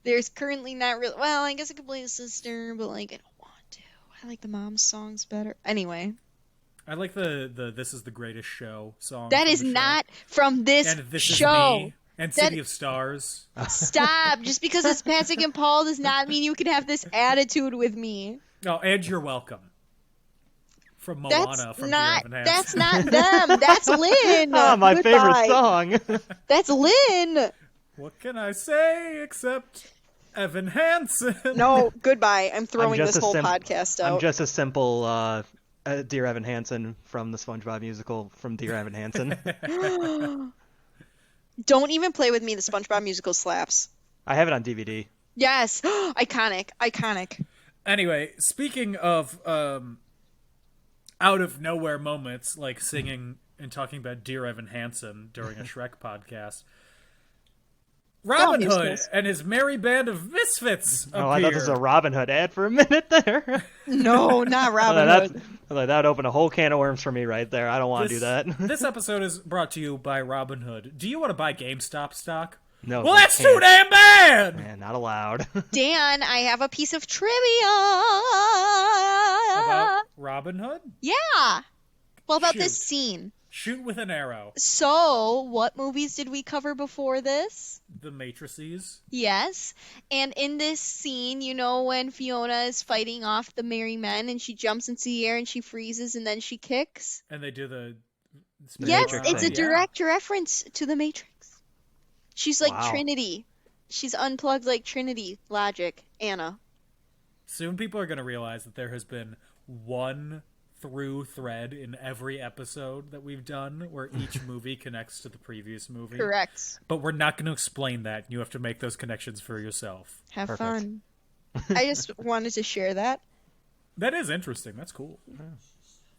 There's currently not really... Well, I guess I could play the sister, but, like, I don't want to. I like the mom's songs better. Anyway. I like the This Is the Greatest Show song. That from is the show. not from this And This show. Is Me. And That- City of Stars. Stop. Just because it's Patrick and Paul does not mean you can have this attitude with me. Oh, and You're Welcome. From Moana. That's From not. Dear Evan That's Hansen. not them. That's Lynn. Ah, my Goodbye. favorite song. That's Lynn. What can I say except Evan Hansen? No, goodbye. I'm throwing just this a whole sim- podcast out. I'm just a simple Dear Evan Hansen from the SpongeBob musical from Dear Evan Hansen. Don't even play with me. The SpongeBob musical slaps. I have it on DVD. Yes. Iconic. Anyway, speaking of out of nowhere moments, like singing and talking about Dear Evan Hansen during a Shrek podcast, Robin Hood musicals. and his merry band of misfits appear. Oh, I thought this was a Robin Hood ad for a minute there. No, not Robin Hood. That opened a whole can of worms for me right there. I don't want to do that. This episode is brought to you by Robin Hood. Do you want to buy GameStop stock? No. Well, you that's can't. too damn bad! Man, not allowed. Dan, I have a piece of trivia. About Robin Hood? Yeah. Well, about this Shoot. scene. Shoot with an arrow. So, what movies did we cover before this? The Matrices. Yes. And in this scene, you know when Fiona is fighting off the merry men and she jumps into the air and she freezes and then she kicks? And they do the... Yes, Matrix it's a thing. direct reference to the Matrix. She's like Wow. Trinity. She's unplugged like Trinity. Logic. Anna. Soon people are going to realize that there has been one through thread in every episode that we've done where each movie connects to the previous movie. Correct. But we're not going to explain that. You have to make those connections for yourself. Have Perfect. fun. I just wanted to share that. That is interesting. That's cool.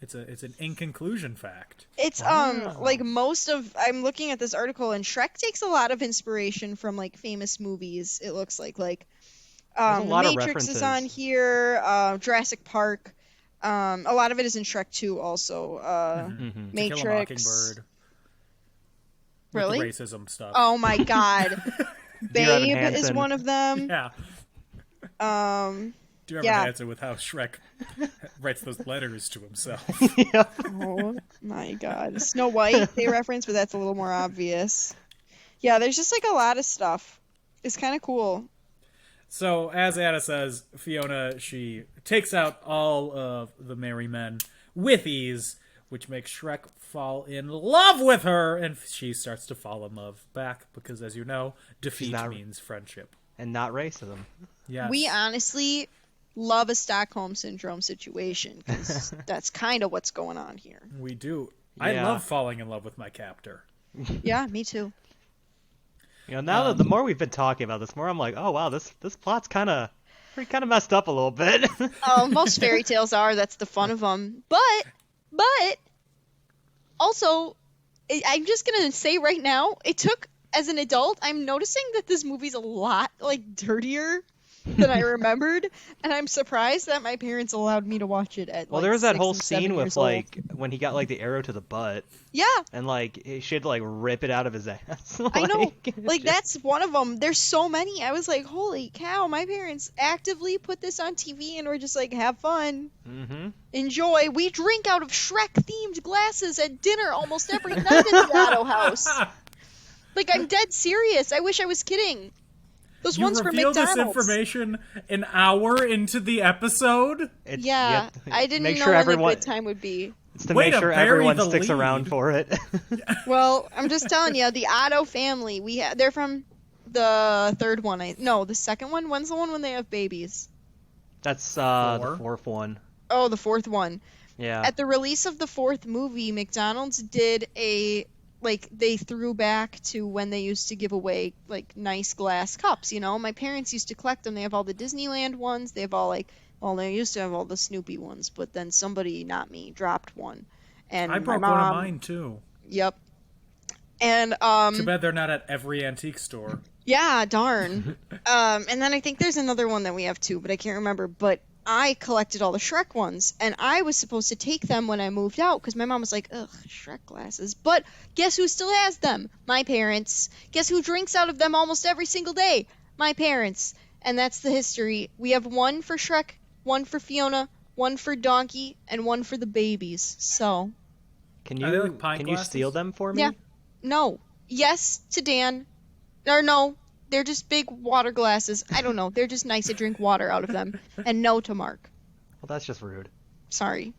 It's an in conclusion fact. It's like most of I'm looking at this article, and Shrek takes a lot of inspiration from like famous movies. It looks like There's a lot of Matrix is references. on here, Jurassic Park. A lot of it is in Shrek 2 also. To Kill a Matrix. Mockingbird. Really? With the racism stuff. Oh my god. Dear Evan Babe is Hansen. one of them. Yeah. Do you ever Yeah. answer with how Shrek writes those letters to himself? Oh my god. Snow White they reference, but that's a little more obvious. Yeah, there's just like a lot of stuff. It's kind of cool. So, as Anna says, Fiona, she takes out all of the merry men with ease, which makes Shrek fall in love with her, and she starts to fall in love back, because, as you know, defeat means friendship. And not racism. Yes. We honestly love a Stockholm Syndrome situation, because that's kind of what's going on here. We do. I Yeah. love falling in love with my captor. Yeah, me too. You know, now that the more we've been talking about this, the more I'm like, oh wow, this plot's kind of messed up a little bit. Most fairy tales are. That's the fun of them. But also, I'm just gonna say right now, it took as an adult, I'm noticing that this movie's a lot like dirtier than I remembered, and I'm surprised that my parents allowed me to watch it at. Well, like, there was that 6 whole and 7 scene with years old. like when he got like the arrow to the butt, Yeah, and like he should like rip it out of his ass. I know. Like just- that's one of them. There's so many. I was like, holy cow! My parents actively put this on TV, and we're just like, have fun, enjoy. We drink out of Shrek-themed glasses at dinner almost every night at the Otto house. Like, I'm dead serious. I wish I was kidding. Those You ones from revealed McDonald's. this information an hour into the episode? It's, Yeah, yep, I didn't make know sure when everyone, a good time would be. It's to Way make to sure bury everyone the sticks lead. around for it. Well, I'm just telling you, the Otto family. They're from the third one. The second one. When's the one when they have babies? That's Four? the fourth one. Oh, the fourth one. Yeah. At the release of the fourth movie, McDonald's did they threw back to when they used to give away like nice glass cups, My parents used to collect them. They have all the Disneyland ones. They have all they used to have all the Snoopy ones, but then somebody, not me, dropped one. And I broke my one of mom, mine, too. Yep. And Too bad they're not at every antique store. yeah, darn. And then I think there's another one that we have too, but I can't remember. But I collected all the Shrek ones, and I was supposed to take them when I moved out because my mom was like, ugh, Shrek glasses. But guess who still has them? My parents. Guess who drinks out of them almost every single day? My parents. And that's the history. We have one for Shrek, one for Fiona, one for Donkey, and one for the babies. So, Can Are they you like pine can you glasses? steal them for me? yeah. No. Yes to Dan. Or no. They're just big water glasses. I don't know. They're just nice to drink water out of them. And no to Mark. Well, that's just rude. Sorry.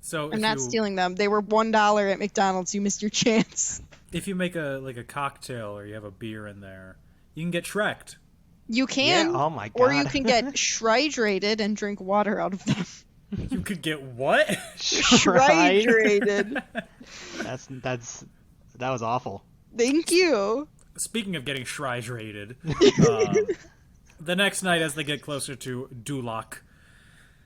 So I'm not stealing them. They were $1 at McDonald's. You missed your chance. If you make a cocktail or you have a beer in there, you can get Shrek'd. You can. Yeah, oh my Or you God. can get shrydrated and drink water out of them. You could get what? Shrydrated. That was awful. Thank you. Speaking of getting Shrydrated, the next night as they get closer to Duloc,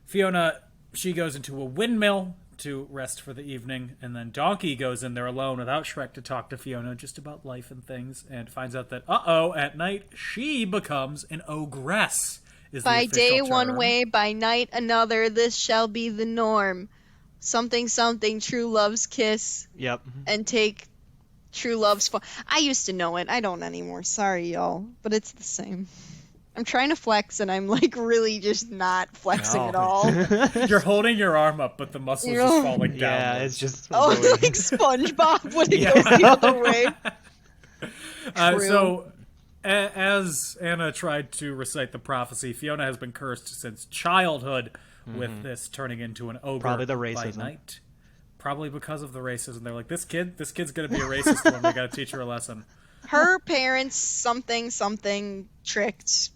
Fiona, she goes into a windmill to rest for the evening, and then Donkey goes in there alone without Shrek to talk to Fiona just about life and things, and finds out that, at night, she becomes an ogress. Is the By official day term. one way, by night another, this shall be the norm. Something, something, true love's kiss, Yep. and take true love's fun. I used to know it. I don't anymore. Sorry, y'all. But it's the same. I'm trying to flex, and I'm, really just not flexing No. at all. You're holding your arm up, but the muscle's Yeah. just falling down. Yeah, it's just Oh, really- like SpongeBob when it Yeah. goes the other way. True. So, as Anna tried to recite the prophecy, Fiona has been cursed since childhood with this turning into an ogre Probably the by racism. night. Probably because of the racism. They're like, this kid's gonna be a racist one. We gotta teach her a lesson. Her parents something tricked,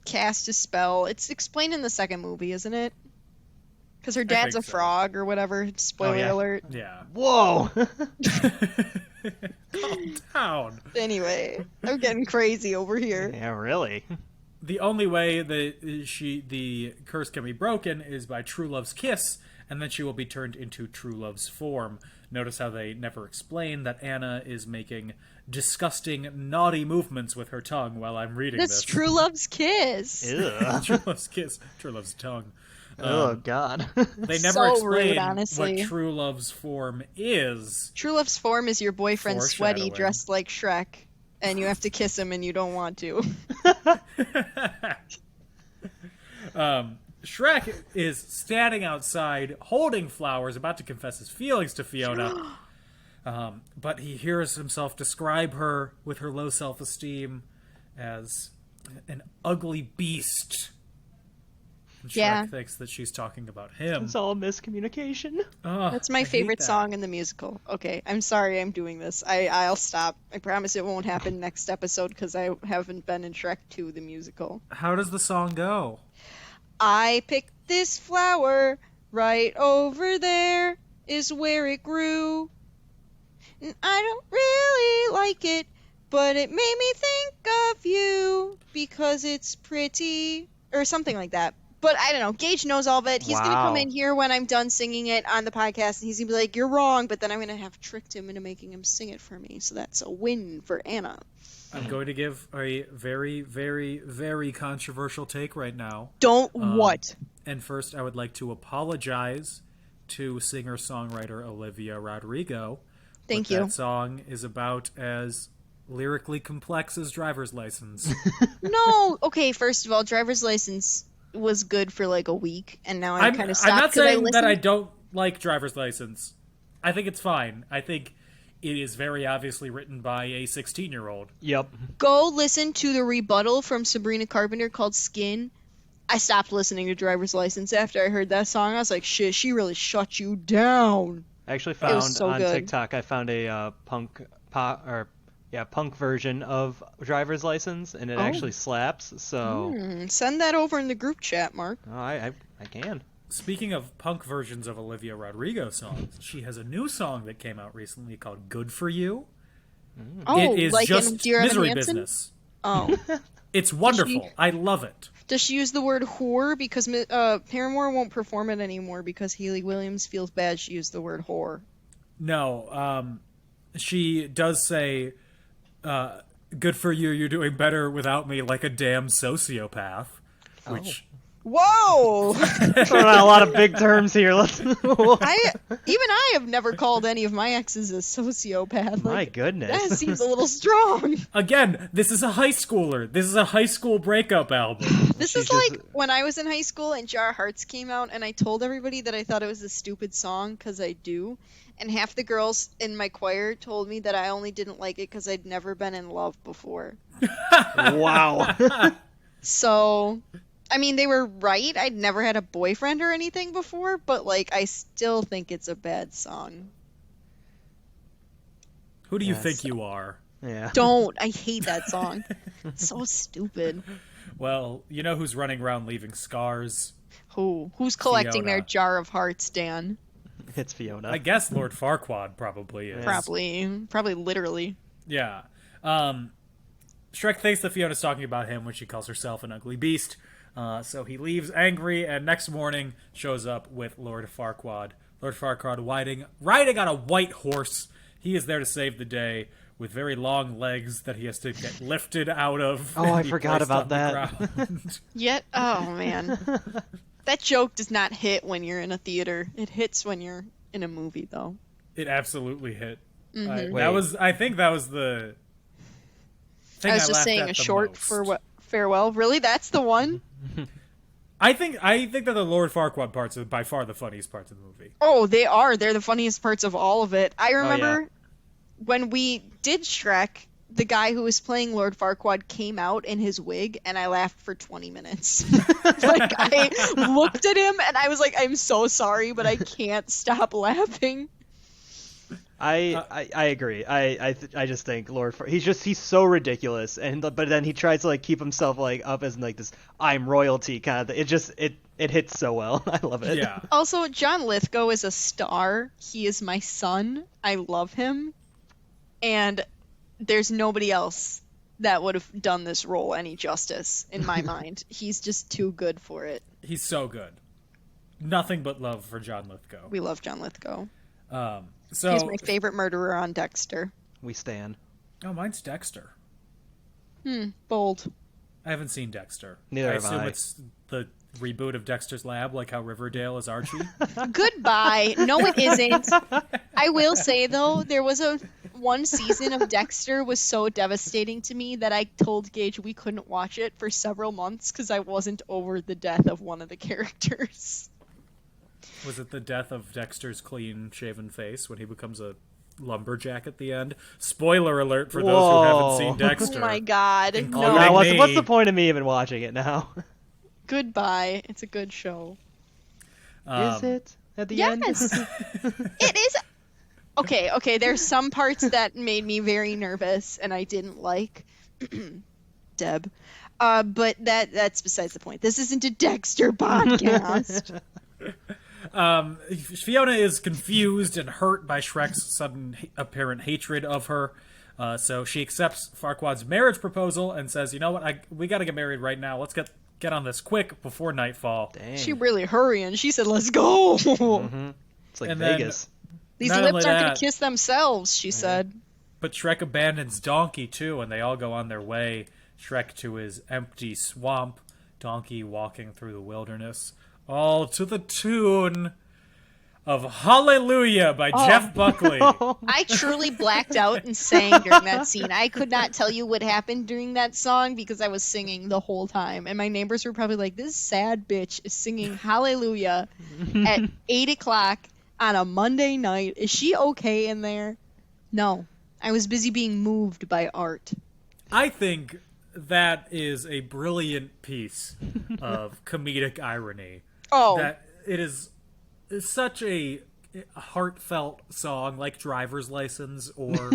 cast a spell. It's explained in the second movie, isn't it? Because her dad's a so. frog or whatever. Spoiler alert. Yeah. Whoa! Calm down. Anyway, I'm getting crazy over here. Yeah, really. The only way that the curse can be broken is by True Love's kiss, and then she will be turned into True Love's form. Notice how they never explain that Anna is making disgusting, naughty movements with her tongue while I'm reading That's this. True Love's kiss. Ew. True Love's kiss. True Love's tongue. Oh, God. They never So explain rude, honestly. what True Love's form is. True Love's form is your boyfriend Sweaty Foreshadowing. dressed like Shrek, and you have to kiss him and you don't want to. Shrek is standing outside, holding flowers, about to confess his feelings to Fiona. But he hears himself describe her with her low self-esteem as an ugly beast. And Shrek Yeah. thinks that she's talking about him. It's all miscommunication. Ugh, That's I my hate favorite that. song in the musical. Okay, I'm sorry I'm doing this. I'll stop. I promise it won't happen next episode because I haven't been in Shrek 2, the musical. How does the song go? I picked this flower right over there is where it grew. And I don't really like it, but it made me think of you because it's pretty or something like that. But I don't know. Gage knows all of it. He's going to come Wow. in here when I'm done singing it on the podcast, and he's going to be like, you're wrong, but then I'm going to have tricked him into making him sing it for me. So that's a win for Anna. I'm going to give a very, very, very controversial take right now. Don't what? And first, I would like to apologize to singer-songwriter Olivia Rodrigo. Thank But you. That song is about as lyrically complex as Driver's License. No. Okay, first of all, driver's license was good for like a week, and now I'm kind of stopped. I'm not 'cause I saying that I listened- don't like Driver's License. I think it's fine. I think it is very obviously written by a 16-year-old. Yep. Go listen to the rebuttal from Sabrina Carpenter called Skin. I stopped listening to Driver's License after I heard that song. I was like, shit, she really shut you down. I actually was found so on good. TikTok, I found a punk version of Driver's License, and it actually slaps. So Send that over in the group chat, Mark. I can. Speaking of punk versions of Olivia Rodrigo songs, she has a new song that came out recently called Good For You. Oh, It is like in just Dear Evan misery Hansen? business. Oh. It's wonderful. I love it. Does she use the word whore? Because Paramore won't perform it anymore because Haley Williams feels bad she used the word whore. No, she does say, good for you, you're doing better without me like a damn sociopath. Which, Whoa! Throwing out a lot of big terms here. Let's. I have never called any of my exes a sociopath. My Like, goodness. that seems a little strong. again, this is a high schooler. This is a high school breakup album. This is like when I was in high school and Jar Hearts came out, and I told everybody that I thought it was a stupid song because I do. And half the girls in my choir told me that I only didn't like it because I'd never been in love before. Wow. So, I mean, they were right. I'd never had a boyfriend or anything before, but, like, I still think it's a bad song. Who do you think you are? Yeah. Don't. I hate that song. It's so stupid. Well, you know who's running around leaving scars? Who's collecting their Fiona. Jar of Hearts, Dan? It's Fiona. I guess Lord Farquaad probably is. Probably literally. Yeah. Shrek thinks that Fiona's talking about him when she calls herself an ugly beast. So he leaves angry, and next morning shows up with Lord Farquaad. Lord Farquaad riding on a white horse. He is there to save the day with very long legs that he has to get lifted out of. Oh, and I be forgot placed about on the that. ground. Oh man. That joke does not hit when you're in a theater. It hits when you're in a movie, though. It absolutely hit. Mm-hmm. I think that was the thing I was just laughed saying at a the short most. for what farewell. Really, that's the one. I think that the Lord Farquaad parts are by far the funniest parts of the movie. Oh, they are. They're the funniest parts of all of it. I remember yeah. when we did Shrek, the guy who was playing Lord Farquaad came out in his wig, and I laughed for 20 minutes. Like, I looked at him, and I was like, I'm so sorry, but I can't stop laughing. I agree. I just think he's so ridiculous, but then he tries to like keep himself like up as like this I'm royalty kind of thing. It hits so well. I love it. Yeah. Also, John Lithgow is a star. He is my son. I love him. And there's nobody else that would have done this role any justice in my mind. He's just too good for it. He's so good. Nothing but love for John Lithgow. We love John Lithgow. So He's my favorite murderer on Dexter. We stan. Oh, mine's Dexter. Bold. I haven't seen Dexter. Neither I have assume I. it's the reboot of Dexter's Lab, like how Riverdale is Archie. Goodbye. No, it isn't. I will say, though, there was one season of Dexter was so devastating to me that I told Gage we couldn't watch it for several months because I wasn't over the death of one of the characters. Was it the death of Dexter's clean-shaven face when he becomes a lumberjack at the end? Spoiler alert for those who haven't seen Dexter. Oh my god. Including No. Now, me. what's the point of me even watching it now? Goodbye. It's a good show. Is it at the end? Yes. It is. Okay. There's some parts that made me very nervous and I didn't like. Deb. But that's besides the point. This isn't a Dexter podcast. Fiona is confused and hurt by Shrek's sudden apparent hatred of her. So she accepts Farquaad's marriage proposal and says, "You know what? We got to get married right now. Let's get on this quick before nightfall." Dang. She really hurrying. She said, "Let's go." Mm-hmm. It's like And then- Vegas. These Not lips only aren't going that- to kiss themselves, she said. But Shrek abandons Donkey too, and they all go on their way. Shrek to his empty swamp, Donkey walking through the wilderness, all to the tune of Hallelujah by Jeff Buckley. I truly blacked out and sang during that scene. I could not tell you what happened during that song because I was singing the whole time. And my neighbors were probably like, this sad bitch is singing Hallelujah at 8 o'clock on a Monday night. Is she okay in there? No. I was busy being moved by art. I think that is a brilliant piece of comedic irony. Oh. That it is such a heartfelt song like Driver's License or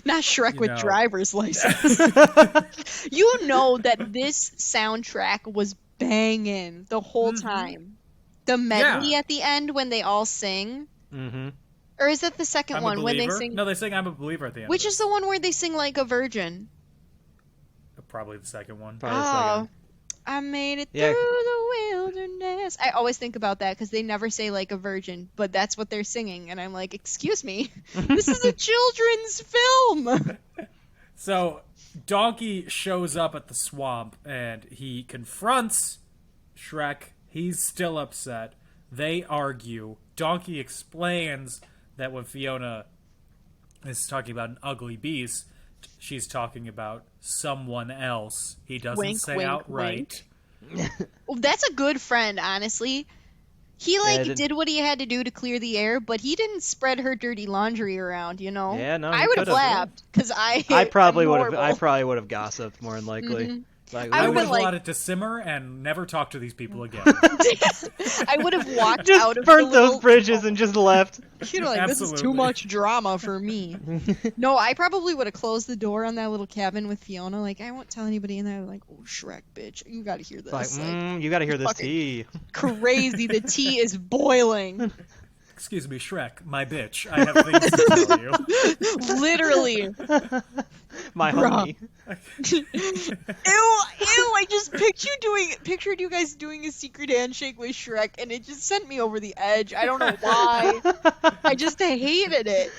Not Shrek with know. driver's license. You know that this soundtrack was banging the whole time. The medley at the end when they all sing. Mm-hmm. Or is that the 2nd I'm one a when they Believer. sing? No, they sing I'm a Believer at the end. Which is the one where they sing like a virgin? Probably the second one. Probably the Oh, second. I made it Yeah. through the wilderness. I always think about that because they never say like a virgin, but that's what they're singing, and I'm like, excuse me, this is a children's film. So Donkey shows up at the swamp and he confronts Shrek. He's still upset. They argue. Donkey explains that when Fiona is talking about an ugly beast, she's talking about someone else. He doesn't Wink, say wink, outright. Well, that's a good friend, honestly. He did what he had to do to clear the air, but he didn't spread her dirty laundry around. You know. Yeah, no, I he would have could've. laughed because I probably am would have. I horrible. probably would have gossiped more than likely. Mhm. Like, I I would've would been have like- allowed it to simmer and never talk to these people again. I would have walked just out of burnt the little, those bridges and just left. You know, like, this is too Absolutely. much drama for me. No, I probably would have closed the door on that little cabin with Fiona. Like, I won't tell anybody in there. Like, oh, Shrek, bitch, you gotta hear this. Like, you got to hear this fucking- tea. Crazy, the tea is boiling. Excuse me, Shrek, my bitch. I have things to tell you. Literally. My Bruh. homie. Ew, I just pictured you guys doing a secret handshake with Shrek, and it just sent me over the edge. I don't know why. I just hated it.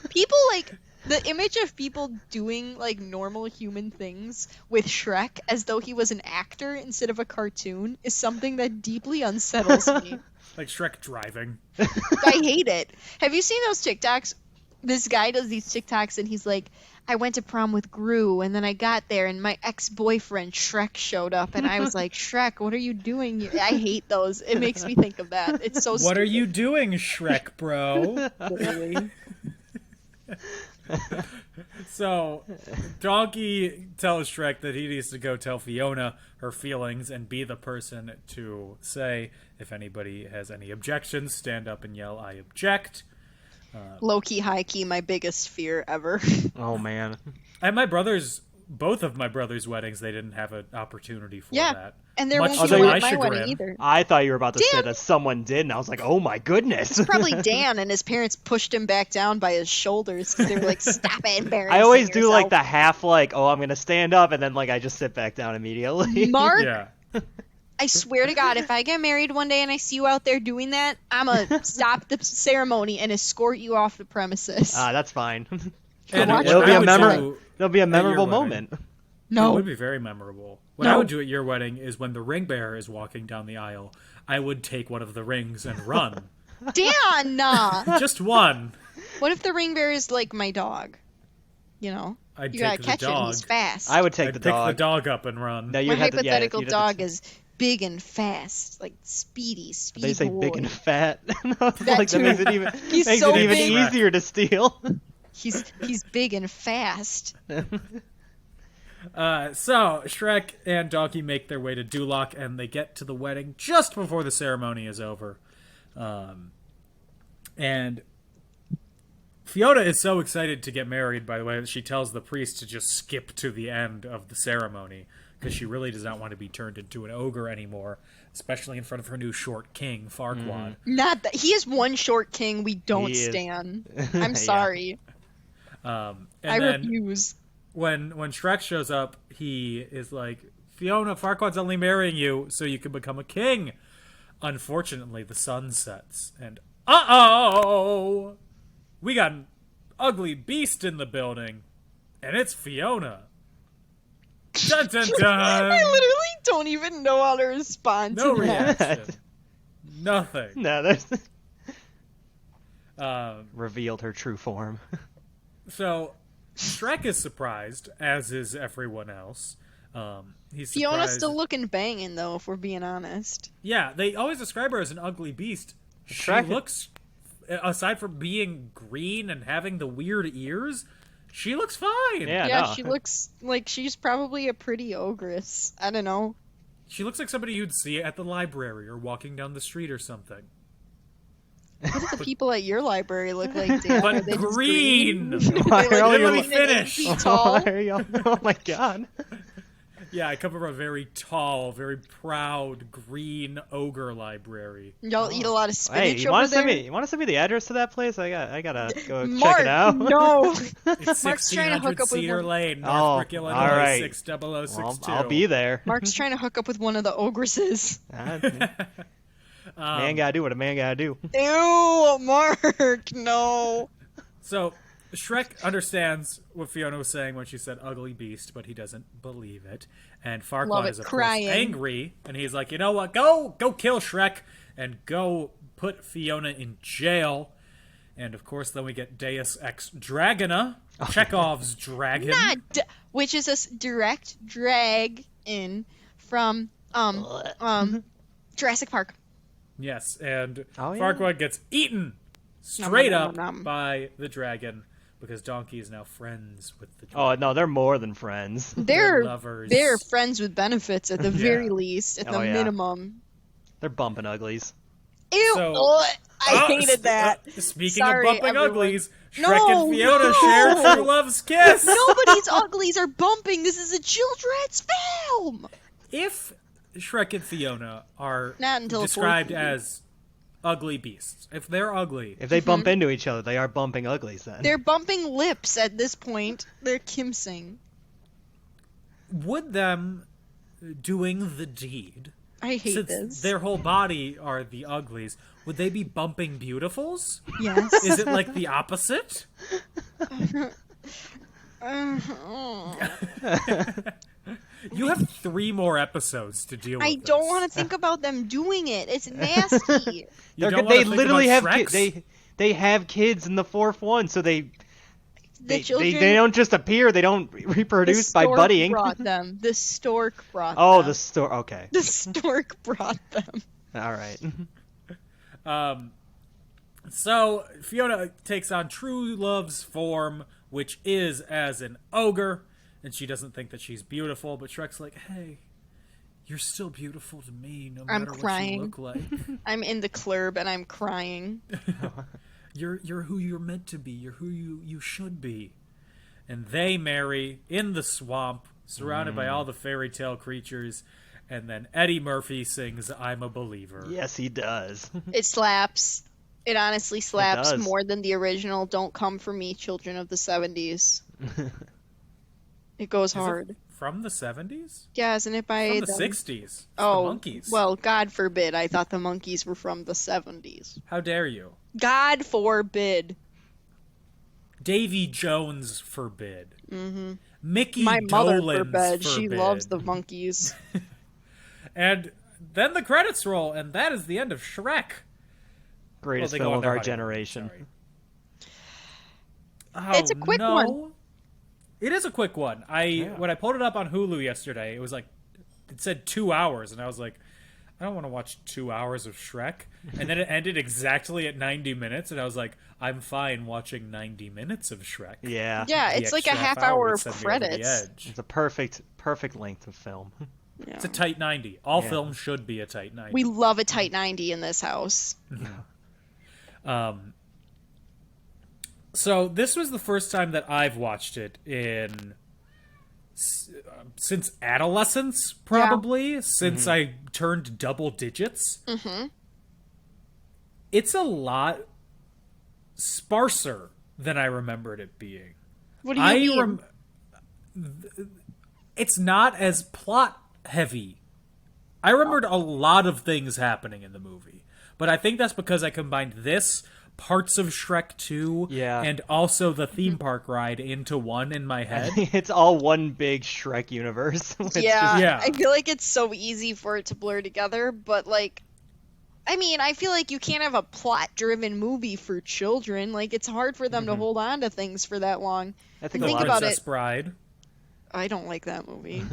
People like the image of people doing like normal human things with Shrek as though he was an actor instead of a cartoon is something that deeply unsettles me. Like Shrek driving. I hate it. Have you seen those TikToks? This guy does these TikToks and he's like, I went to prom with Gru and then I got there and my ex-boyfriend Shrek showed up and I was like, Shrek, what are you doing here? I hate those. It makes me think of that. It's so What are stupid. you doing, Shrek, bro? Literally. So, Donkey tells Shrek that he needs to go tell Fiona her feelings and be the person to say, if anybody has any objections, stand up and yell, I object. Low-key, high-key, my biggest fear ever. Oh man. At both of my brother's weddings, they didn't have an opportunity for Yeah, that. and there Much won't to be one my at my wedding chagrin. either. I thought you were about to say Dan! that someone did, and I was like, oh my goodness. It's probably Dan, and his parents pushed him back down by his shoulders because they were like, "Stop it, embarrassing I always do like yourself." the half like, oh, I'm gonna stand up, and then like I just sit back down immediately. Mark, Yeah. I swear to God, if I get married one day and I see you out there doing that, I'm gonna stop the ceremony and escort you off the premises. That's fine. And watch It'll what be I a would memorable. do It'll be a at your memorable wedding- moment. It No, would be very memorable. What I would do at your wedding is when the ring bearer is walking down the aisle, I would take one of the rings and run. Dan! Just one. What if the ring bearer is like my dog? You know, I'd you gotta take the catch him. dog. He's fast. I would take I'd the pick dog. the dog up and run. No, My you'd have to, yeah, hypothetical you'd have to- dog is big and fast, like speedy They say boy. big and fat. That That too. makes it even He's makes so it even big. easier to steal. He's big and fast. So Shrek and Donkey make their way to Duloc, and they get to the wedding just before the ceremony is over. And Fiona is so excited to get married, by the way, that she tells the priest to just skip to the end of the ceremony because she really does not want to be turned into an ogre anymore, especially in front of her new short king, Farquaad. Not that he is one short king we don't He is. stand. I'm Yeah. sorry. And I then refuse. when Shrek shows up, he is like, Fiona, Farquaad's only marrying you so you can become a king. Unfortunately, the sun sets, and uh-oh! We got an ugly beast in the building, and it's Fiona. Dun dun dun! I literally don't even know how to respond No to that. reaction. Nothing. No, there's Um, revealed her true form. so, Shrek is surprised, as is everyone else. He's Fiona's surprised. still looking banging, though, if we're being honest. Yeah, they always describe her as an ugly beast. She Shrek- looks, aside from being green and having the weird ears, she looks fine. Yeah, Yeah, no. she looks like she's probably a pretty ogress. I don't know. She looks like somebody you'd see at the library or walking down the street or something. What do the people at your library look like, Dan? But Are they just green! Why They, are all like, you let me green and 8 finish. feet tall? Why are y'all- Oh my god. Yeah, I come from a very tall, very proud green ogre library. Y'all eat a lot of Hey, spinach you want over to send there? me? You want to send me the address to that place? I gotta go Mark, check it out. no. It's Mark's trying to 1600 hook up with Cedar one. Lane, Oh, Northbrook, Illinois, all right. 60062. I'll be there. Mark's trying to hook up with one of the ogresses. Man gotta do what a man gotta do. Ew, Mark, no. So, Shrek understands what Fiona was saying when she said ugly beast, but he doesn't believe it. And Love Farquaad it, is, of crying. course, angry, and he's like, you know what, go kill Shrek, and go put Fiona in jail. And, of course, then we get Deus Ex Dragona, Chekhov's dragon. Which is a direct drag in from Jurassic Park. Yes, and Oh, yeah. Farquaad gets eaten straight Nom, nom, up nom, nom. by the dragon, because Donkey is now friends with the Oh dragon. no, they're more than friends. They're lovers. they're friends with benefits at the very Yeah. least, at Oh, the yeah. minimum. They're bumping uglies. Ew! So- I hated that. Speaking Sorry, of bumping everyone. uglies, Shrek No, and Fiona no. share true love's kiss. Nobody's uglies are bumping. This is a children's film. If Shrek and Fiona are Not until described 4th movie. as ugly beasts, if they're ugly, If they bump into each other, they are bumping uglies then. They're bumping lips at this point. They're kimsing. would them doing the deed, I hate since this. their whole body are the uglies, would they be bumping beautifuls? Yes. Is it like the opposite? You have 3 more episodes to deal with. I don't want to think about them doing it. It's nasty. You don't wanna They think literally have about Shreks? they have kids in the fourth one, so they Children. they don't just appear. They don't the reproduce by stork buddying. brought them. The stork brought Oh, them. the store. Okay, The stork brought them. all right. So Fiona takes on true love's form, which is as an ogre, and she doesn't think that she's beautiful, but Shrek's like, hey, you're still beautiful to me, no I'm matter what crying. you look like. I'm in the club and I'm crying. You're who you're meant to be. You're who you should be. And they marry in the swamp, surrounded by all the fairy tale creatures. And then Eddie Murphy sings "I'm a Believer." Yes, he does. It slaps. It honestly slaps does. more than the original "Don't Come For Me, Children of the 70s." It goes hard. From the 70s? Yeah, isn't it by From the 60s. It's Oh, the Monkees. well, God forbid. I thought the Monkees were from the 70s. How dare you? God forbid. Davy Jones forbid. Mm-hmm. Mickey My mother Dolenz forbid. She forbid. loves the Monkees. And then the credits roll, and that is the end of Shrek. Greatest Well, they go film on of their our honeymoon, generation. sorry. Oh, It's a quick no. one. It is a quick one. When I pulled it up on Hulu yesterday, it was like, it said 2 hours, and I was like, I don't want to watch 2 hours of Shrek. And then it ended exactly at 90 minutes, and I was like, I'm fine watching 90 minutes of Shrek. Yeah. Yeah, The it's like a extra half hour hour would of send me over the credits. edge. It's a perfect length of film. Yeah. It's a tight 90. All films should be a tight 90. We love a tight 90 in this house. So this was the first time that I've watched it in since adolescence, probably since I turned double digits. Mm-hmm. It's a lot sparser than I remembered it being. What do you mean? It's not as plot heavy. I remembered a lot of things happening in the movie, but I think that's because I combined this, parts of Shrek 2, and also the theme park ride into one in my head. It's all one big Shrek universe. Yeah, I feel like it's so easy for it to blur together, but like, I mean, I feel like you can't have a plot-driven movie for children. Like, it's hard for them to hold on to things for that long. I think think about it. Bride. I don't like that movie.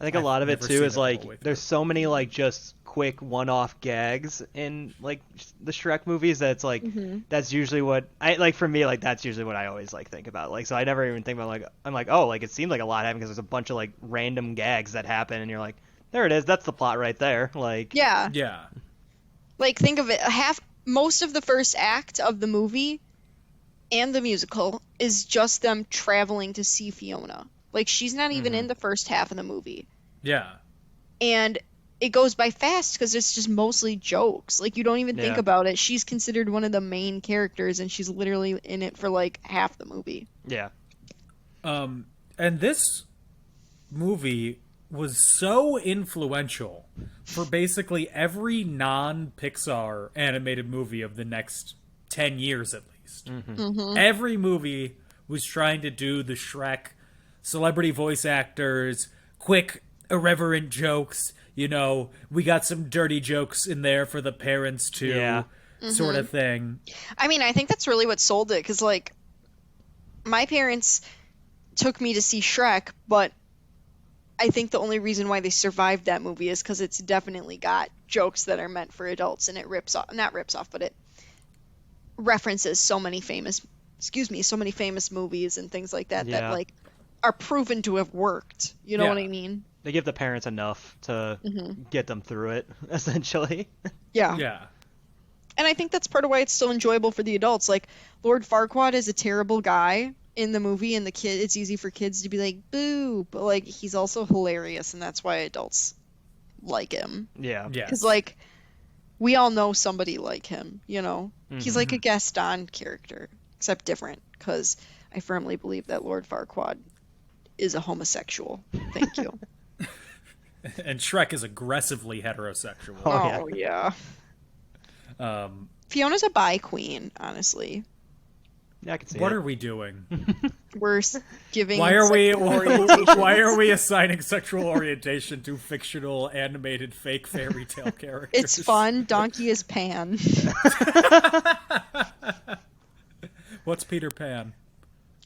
I think a lot of it never too seen is it all the way like through. there's so many like just quick one-off gags in like the Shrek movies that it's like that's usually what I like for me like that's usually what I always like think about like so I never even think about like I'm like oh like it seemed like a lot happened because there's a bunch of like random gags that happen and you're like there it is that's the plot right there like Yeah. Yeah. Like, think of it. Most of the first act of the movie and the musical is just them traveling to see Fiona. Like, she's not even in the first half of the movie. Yeah. And it goes by fast because it's just mostly jokes. Like, you don't even think about it. She's considered one of the main characters, and she's literally in it for, like, half the movie. Yeah. And this movie was so influential for basically every non-Pixar animated movie of the next 10 years at least. Every movie was trying to do the Shrek celebrity voice actors, quick, irreverent jokes. You know, we got some dirty jokes in there for the parents too, sort of thing. I mean, I think that's really what sold it, because, like, my parents took me to see Shrek, but I think the only reason why they survived that movie is because it's definitely got jokes that are meant for adults, and it but it references so many famous movies and things like that that, like, are proven to have worked. You know what I mean? They give the parents enough to get them through it, essentially. Yeah. Yeah. And I think that's part of why it's so enjoyable for the adults. Like, Lord Farquaad is a terrible guy in the movie, and it's easy for kids to be like, boo, but, like, he's also hilarious, and that's why adults like him. Yeah. Because, like, we all know somebody like him, you know? He's like a Gaston character, except different, because I firmly believe that Lord Farquaad is a homosexual. Thank you. And Shrek is aggressively heterosexual. Oh, yeah. Fiona's a bi queen, honestly. Yeah, I can see What it. are we doing? We're giving. Why are we sexual orientations. why are we assigning sexual orientation to fictional animated fake fairy tale characters? It's fun. Donkey is Pan. What's Peter Pan?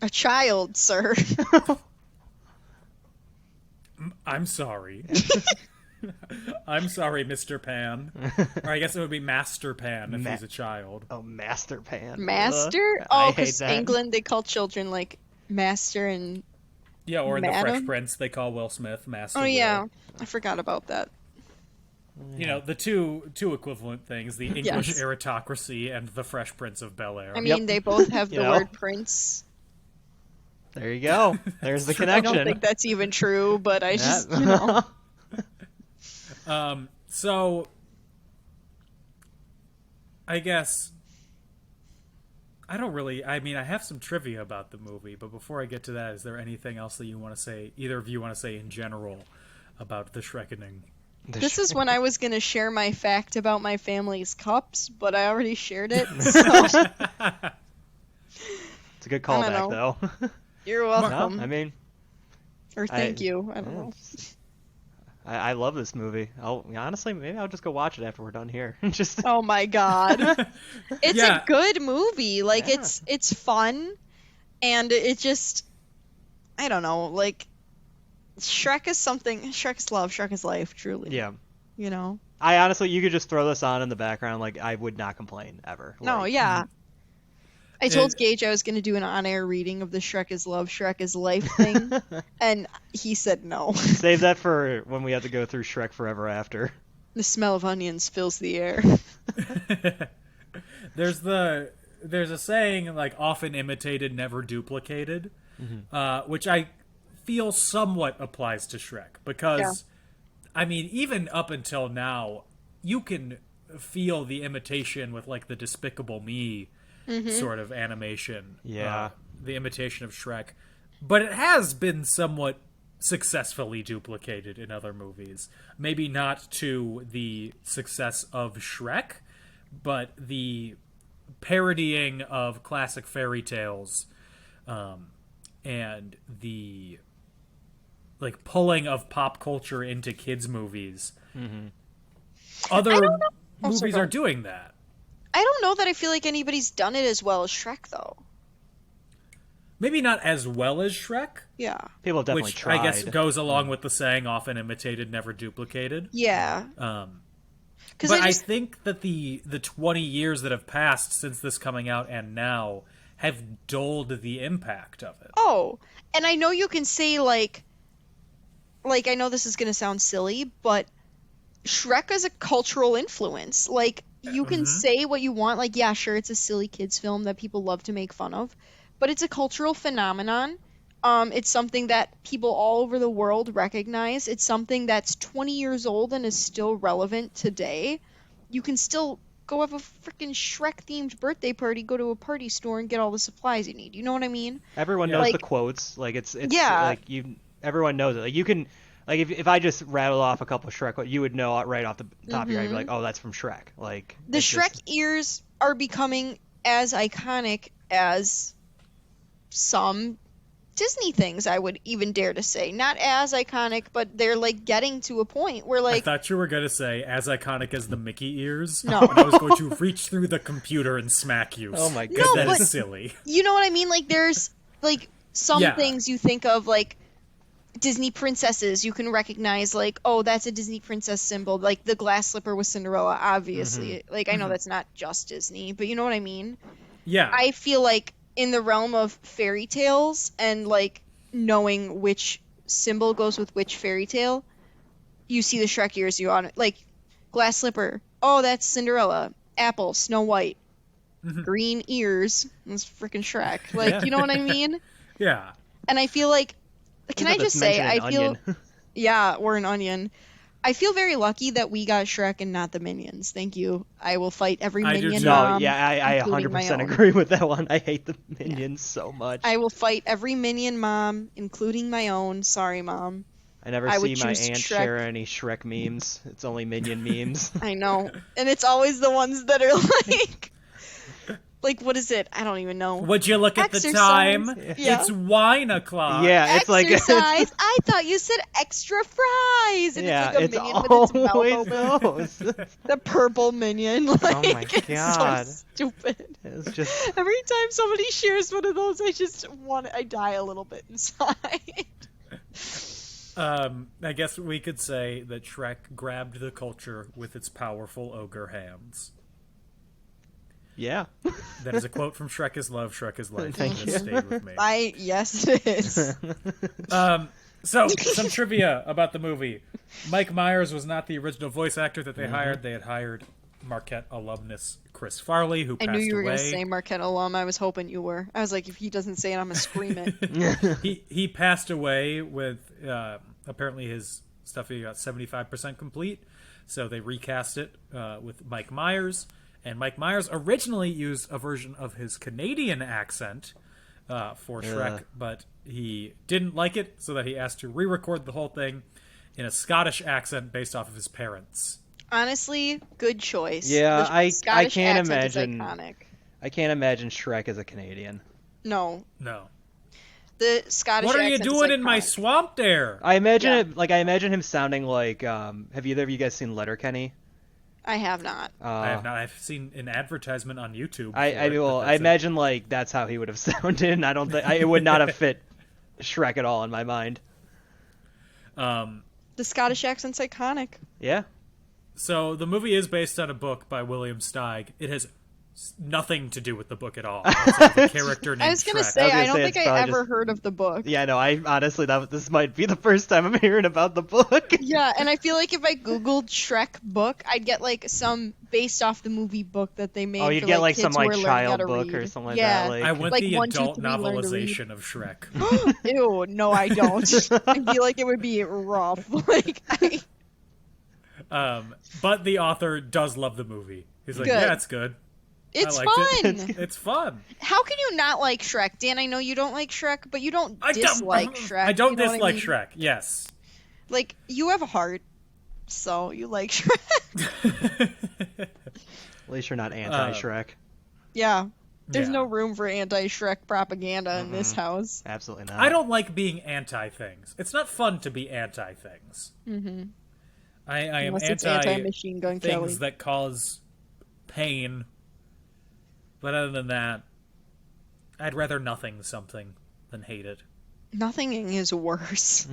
A child, sir. I'm sorry. I'm sorry, Mr. Pan. Or I guess it would be Master Pan if he's a child. Oh, Master Pan. Master? I Oh, hate because that. England, they call children, like, Master and... Yeah, or in The Fresh Madam? Prince, they call Will Smith Master Oh, Will. yeah. I forgot about that. you know, the two equivalent things: the English Yes. aristocracy and the Fresh Prince of Bel-Air. I mean, they both have the You know? word prince. There you go. There's the I connection. don't think that's even true, but I just, Yeah. you know. So, I guess I don't really. I mean, I have some trivia about the movie, but before I get to that, is there anything else that you want to say? Either of you want to say in general about the Shrekkening? This is when I was going to share my fact about my family's cups, but I already shared it. So It's a good I don't callback, though. you're No, welcome. I mean, or thank you. I don't know. I love this movie. Honestly, maybe I'll just go watch it after we're done here. Just Oh my god. It's Yeah. a good movie. Like Yeah. it's fun and it just I don't know, like Shrek is love, Shrek is life, truly. yeah. You know? I honestly, you could just throw this on in the background. Like, I would not complain ever. No, Like, yeah. I told And- Gage I was going to do an on-air reading of the Shrek is love, Shrek is life thing, and he said no. Save that for when we have to go through Shrek Forever After. The smell of onions fills the air. There's a saying like often imitated, never duplicated, which I feel somewhat applies to Shrek because, I mean, even up until now, you can feel the imitation with like the Despicable Me sort of animation. Yeah. The imitation of Shrek, but it has been somewhat successfully duplicated in other movies. Maybe not to the success of Shrek, but the parodying of classic fairy tales, and the like pulling of pop culture into kids movies. Other movies are doing that. I don't know that I feel like anybody's done it as well as Shrek, though. Maybe not as well as Shrek, Yeah. People have definitely which tried. I guess goes along with the saying often imitated, never duplicated. Yeah. Because But I think that the 20 years that have passed since this coming out and now have dulled the impact of it. Oh, and I know you can say like I know this is gonna sound silly, but Shrek is a cultural influence. Like you can say what you want. Like yeah, sure, it's a silly kids film that people love to make fun of, but it's a cultural phenomenon. It's something that people all over the world recognize. It's something that's 20 years old and is still relevant today. You can still go have a freaking Shrek-themed birthday party, go to a party store, and get all the supplies you need. You know what I mean? Everyone knows Like- the quotes. Like it's Yeah. like everyone knows it. Like you can like if I just rattle off a couple of Shrek, you would know right off the top of your head. You'd be like, oh, that's from Shrek. Like The it's Shrek just- ears are becoming as iconic as some Disney things, I would even dare to say. Not as iconic, but they're like getting to a point where I like thought you were going to say as iconic as the Mickey ears. No. And I was going to reach through the computer and smack you. Oh my Because that goodness. is silly. you know what I mean? Like there's like some Yeah. things you think of like Disney princesses you can recognize like, oh, that's a Disney princess symbol. Like the glass slipper with Cinderella, obviously. Like I know that's not just Disney, but you know what I mean? Yeah. I feel like in the realm of fairy tales and like knowing which symbol goes with which fairy tale, you see the Shrek ears you on it. Like glass slipper, oh, that's Cinderella. Apple, Snow White. Green ears, that's freaking Shrek. Like, Yeah. you know what I mean? Yeah. And I feel like, can I That's just say, mentioned I in feel, Onion. yeah, or an onion. I feel very lucky that we got Shrek and not the Minions. Thank you. I will fight every I do Minion too. No, mom, yeah, I including my 100% own. agree with that one. I hate the Minions so much. I will fight every Minion mom, including my own. Sorry, Mom. I never I see would my choose aunt Shrek. share any Shrek memes. It's only Minion memes. I know. And it's always the ones that are like, what is it? I don't even know. Would you look at the Exercise. time? Yeah. It's wine o'clock. Yeah, it's like Exercise. I thought you said extra fries. And yeah, it's it's like a minion with its mouth always open. those. The purple minion. Like, my it's God. so stupid. It's just Every time somebody shares one of those, I die a little bit inside. I guess we could say that Shrek grabbed the culture with its powerful ogre hands. yeah. That is a quote from Shrek is Love, Shrek is Life. Thank and it you. stayed with me. Yes, it is. So, some trivia about the movie. Mike Myers was not the original voice actor that they hired. They had hired Marquette alumnus Chris Farley, who passed away. I knew you were going to say Marquette alum. I was hoping you were. I was like, if he doesn't say it, I'm going to scream it. He passed away with, apparently his stuff he got 75% complete. So they recast it with Mike Myers. And Mike Myers originally used a version of his Canadian accent for Shrek, but he didn't like it, so that he asked to re-record the whole thing in a Scottish accent based off of his parents. Honestly, good choice. Yeah, I Scottish can't accent is imagine. iconic. I can't imagine Shrek as a Canadian. No. The Scottish What are you accent is doing in my iconic. swamp there? I imagine it. Like I imagine him sounding like. Have either of you guys seen Letterkenny? I have not. I have not. I've seen an advertisement on YouTube. I imagine like that's how he would have sounded. And I don't think it would not have fit Shrek at all in my mind. The Scottish accent's iconic. Yeah. So the movie is based on a book by William Steig. It has nothing to do with the book at all. It's a character named I was going to Shrek. say, I don't think I ever heard of the book. Yeah, no, I honestly, this might be the first time I'm hearing about the book. Yeah, and I feel like if I Googled Shrek book, I'd get like some based off the movie book that they made. Oh, you'd for, get like kids some who like are learning how child to book read. or something like Yeah. that. Like, I want like the 1, 2, adult 3, learn to read. novelization of Shrek. Ew, no, I don't. I feel like it would be rough. But the author does love the movie. He's like, Good. yeah, it's good. It's I liked fun. It's fun. How can you not like Shrek? Dan, I know you don't like Shrek, but you don't dislike Shrek. I don't you know what dislike mean? Shrek, yes. Like, you have a heart, so you like Shrek. at least you're not anti-Shrek. Yeah. There's Yeah. no room for anti-Shrek propaganda in this house. Absolutely not. I don't like being anti-things. It's not fun to be anti-things. Mm-hmm. I am Unless it's anti-things anti-Machine Gun Kelly. that cause pain. But other than that, I'd rather nothing something than hate it. Nothing is worse.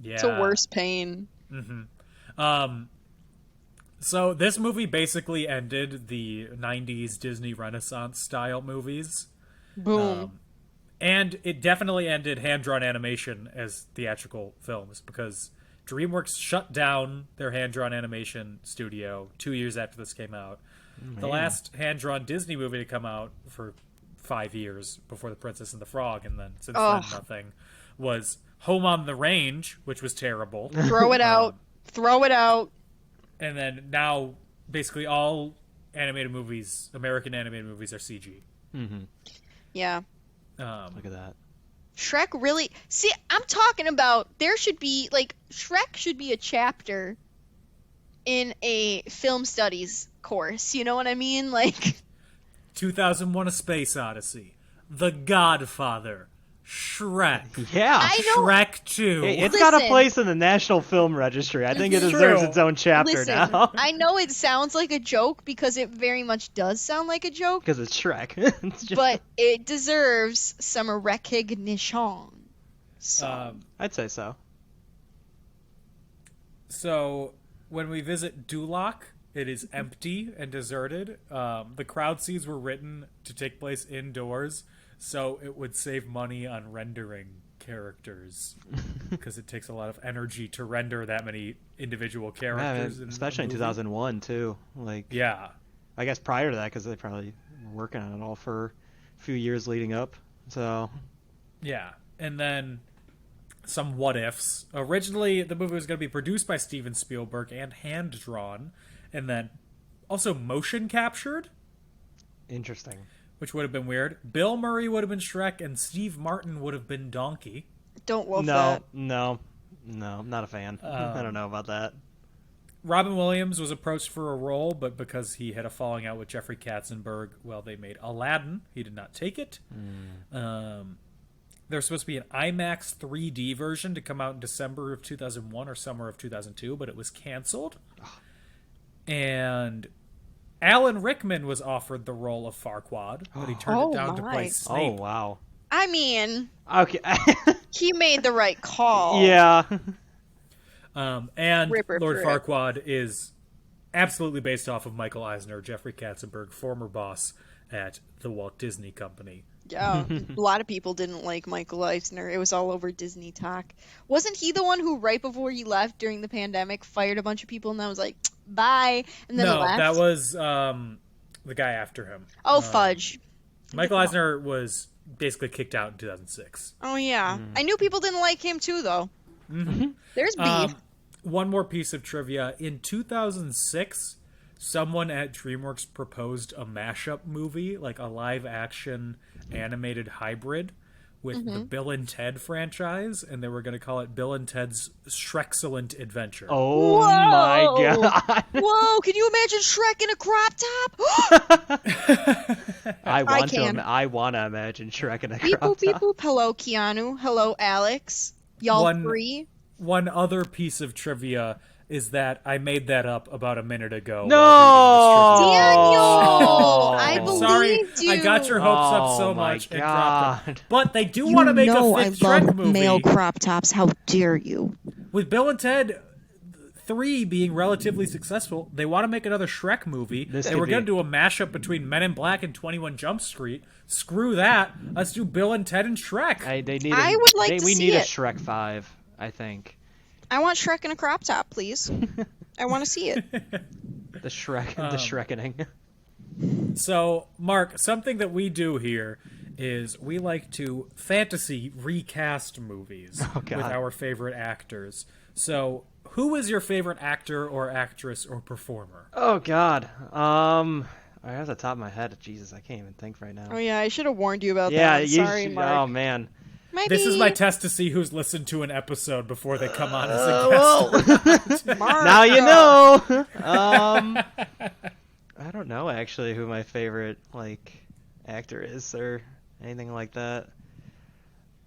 Yeah. It's a worse pain. So this movie basically ended the 90s Disney Renaissance style movies. Boom. And it definitely ended hand-drawn animation as theatrical films because DreamWorks shut down their hand-drawn animation studio 2 years after this came out. The last hand-drawn Disney movie to come out for 5 years before The Princess and the Frog, and then since then nothing, was Home on the Range, which was terrible. Throw it out. Throw it out. And then now, basically all animated movies, American animated movies, are CG. Yeah. Look at that. Shrek really... See, I'm talking about... There should be... Like, Shrek should be a chapter in a film studies course. You know what I mean? Like... 2001: A Space Odyssey, The Godfather, Shrek. Yeah. I know... Shrek 2. It's got a Listen. place in the National Film Registry. I think it It's deserves true. its own chapter Listen, now. I know it sounds like a joke because it very much does sound like a joke, Because it's Shrek. It's just- but it deserves some recognition. So, I'd say so. So, when we visit Duloc, it is empty and deserted. The crowd scenes were written to take place indoors, so it would save money on rendering characters because it takes a lot of energy to render that many individual characters. Yeah, especially in 2001 too. Like, Yeah. I guess prior to that, because they probably were working on it all for a few years leading up. So, Yeah. And then some what ifs. Originally, the movie was going to be produced by Steven Spielberg and hand drawn, and then also motion captured, interesting. which would have been weird. Bill Murray would have been Shrek, and Steve Martin would have been Donkey. don't love No, that. no, I'm not a fan. I don't know about that. Robin Williams was approached for a role, but because he had a falling out with Jeffrey Katzenberg, well, they made Aladdin. He did not take it. There was supposed to be an IMAX 3D version to come out in December of 2001 or summer of 2002, but it was canceled. And Alan Rickman was offered the role of Farquaad, but he turned it down to play my. Snape. Oh wow. I mean, Okay. he made the right call. Yeah. And Ripper Lord Frick. Farquaad is absolutely based off of Michael Eisner, Jeffrey Katzenberg, former boss at the Walt Disney Company. Yeah, a lot of people didn't like Michael Eisner. It was all over Disney Talk. Wasn't he the one who, right before he left during the pandemic, fired a bunch of people and then was like, bye, and then No, left? that was the guy after him. Oh, fudge. Michael Eisner was basically kicked out in 2006. Oh, yeah. I knew people didn't like him, too, though. There's beef. One more piece of trivia. In 2006, someone at DreamWorks proposed a mashup movie, like a live-action animated hybrid with the Bill and Ted franchise, and they were going to call it Bill and Ted's Shrek'Cellent Adventure. Oh my god. Whoa, can you imagine Shrek in a crop top? I want to imagine Shrek in a Beep crop boop, beep top. boop. Hello, Keanu. Hello, Alex. Y'all free? One other piece of trivia is that I made that up about a minute ago. No! Daniel! I I'm believed sorry, you. I got your hopes up so Oh my much and dropped them. God. But they do want to make a fifth Shrek movie. male crop tops. How dare you? With Bill and Ted 3 being relatively successful, they want to make another Shrek movie. They were going to do a mashup between Men in Black and 21 Jump Street. Screw that. Let's do Bill and Ted and Shrek. I would like to we see need it. a Shrek 5, I think. I want Shrek in a crop top, please. I want to see it. The Shrekening. So, Mark, something that we do here is we like to fantasy recast movies with our favorite actors. So, who is your favorite actor or actress or performer? Oh god. Right off the top of my head, Jesus, I can't even think right now. Oh yeah, I should have warned you about that. Sorry, Mark. Oh man. This is my test to see who's listened to an episode before they come on as a guest. Now you know. I don't know actually who my favorite actor is or anything like that.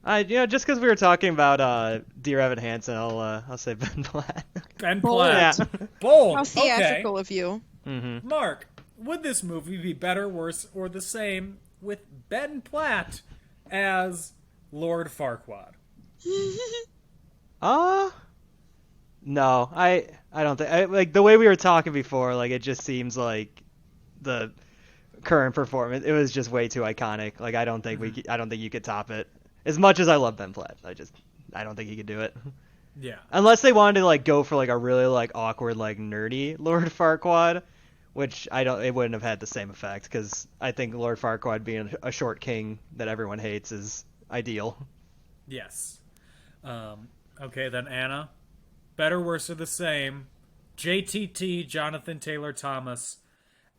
Just because we were talking about Dear Evan Hansen, I'll say Ben Platt. Ben Platt. Yeah. Bold. How theatrical of you. Mm-hmm. Mark, would this movie be better, worse, or the same with Ben Platt as Lord Farquaad? No, I don't think the way we were talking before. It just seems like the current performance. It was just way too iconic. I don't think I don't think you could top it. As much as I love Ben Platt, I don't think he could do it. Yeah. Unless they wanted to go for a really awkward nerdy Lord Farquaad, which it wouldn't have had the same effect because I think Lord Farquaad being a short king that everyone hates is ideal. Yes. Okay, then Anna. Better, worse, or the same. JTT Jonathan Taylor Thomas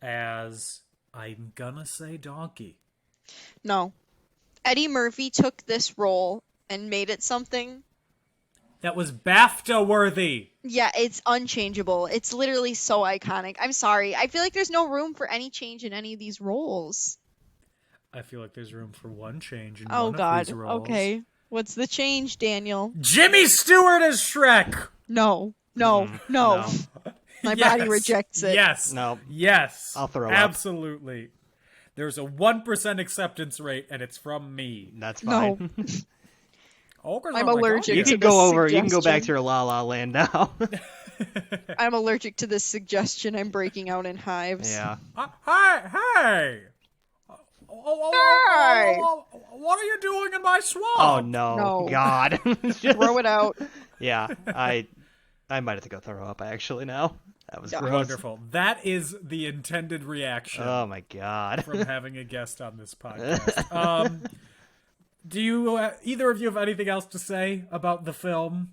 as, I'm gonna say, Donkey. No. Eddie Murphy took this role and made it something. That was BAFTA worthy. Yeah, it's unchangeable. It's literally so iconic. I'm sorry. I feel like there's no room for any change in any of these roles. I feel like there's room for one change in Oh one God. of these roles. Okay. What's the change, Daniel? Jimmy Stewart as Shrek. No. No. My body rejects it. Yes. No. Yes. I'll throw up. Absolutely. There's a 1% acceptance rate, and it's from me. That's fine. No. Ogres I'm are like allergic You to can this go over. You can go suggestion. back to your La La Land now. I'm allergic to this suggestion. I'm breaking out in hives. Yeah. Hey! Hey! What are you doing in my swamp? Oh no. No. God. Throw it out. Yeah. I might have to go throw up actually now. That was gross. Wonderful. That is the intended reaction Oh my God. from having a guest on this podcast. Do you either of you have anything else to say about the film?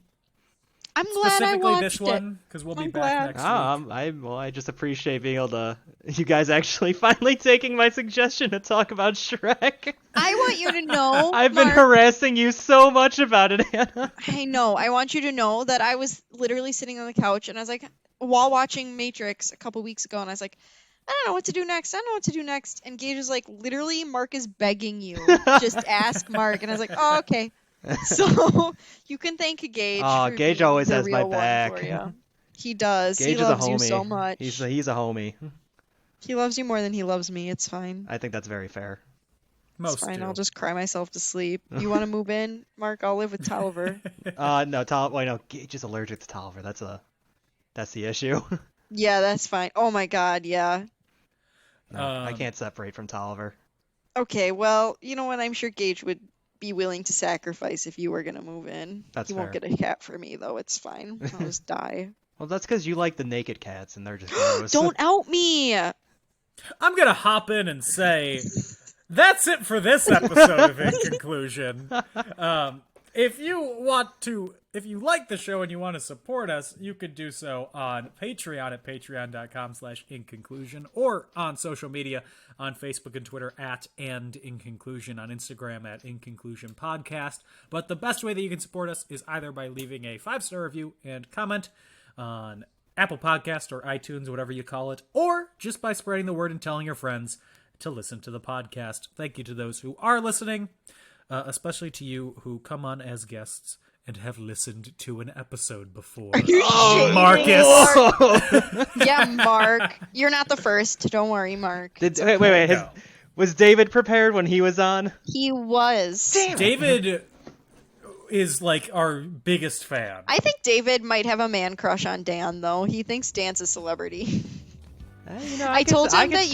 I'm glad I Specifically watched this one, because we'll be I'm back glad. next week. I just appreciate being able to you guys actually finally taking my suggestion to talk about Shrek. I want you to know. I've been Mark, harassing you so much about it, Anna. I know. I want you to know that I was literally sitting on the couch and I was like, while watching Matrix a couple weeks ago, and I was like, I don't know what to do next. I don't know what to do next. And Gage was like, literally, Mark is begging you. Just ask Mark. And I was like, oh, okay. So you can thank Gage. Oh, for Gage being always the has my real one back. for you. He does. Gage he loves is a homie. you so much. He's a homie. He loves you more than he loves me. It's fine. I think that's very fair. Most It's fine. do. I'll just cry myself to sleep. You want to move in, Mark? I'll live with Tolliver. No, Gage is allergic to Tolliver. That's the issue. Yeah, that's fine. Oh my God, yeah. No, I can't separate from Tolliver. Okay, well, you know what? I'm sure Gage would be willing to sacrifice if you were gonna move in. That's He won't fair. get a cat for me though. It's fine. I'll just die. Well, that's because you like the naked cats, and they're just gross. Don't out me. I'm gonna hop in and say that's it for this episode of In Conclusion. If you like the show and you want to support us, you could do so on Patreon at patreon.com/inconclusion, or on social media on Facebook and Twitter @and inconclusion, on Instagram @inconclusion podcast. But the best way that you can support us is either by leaving a 5-star review and comment on Apple Podcast or iTunes, whatever you call it, or just by spreading the word and telling your friends to listen to the podcast. Thank you to those who are listening, especially to you who come on as guests and have listened to an episode before. Marcus! Yeah, Mark. You're not the first. Don't worry, Mark. Wait. No. Was David prepared when he was on? He was. David is like our biggest fan. I think David might have a man crush on Dan, though. He thinks Dan's a celebrity. I told him that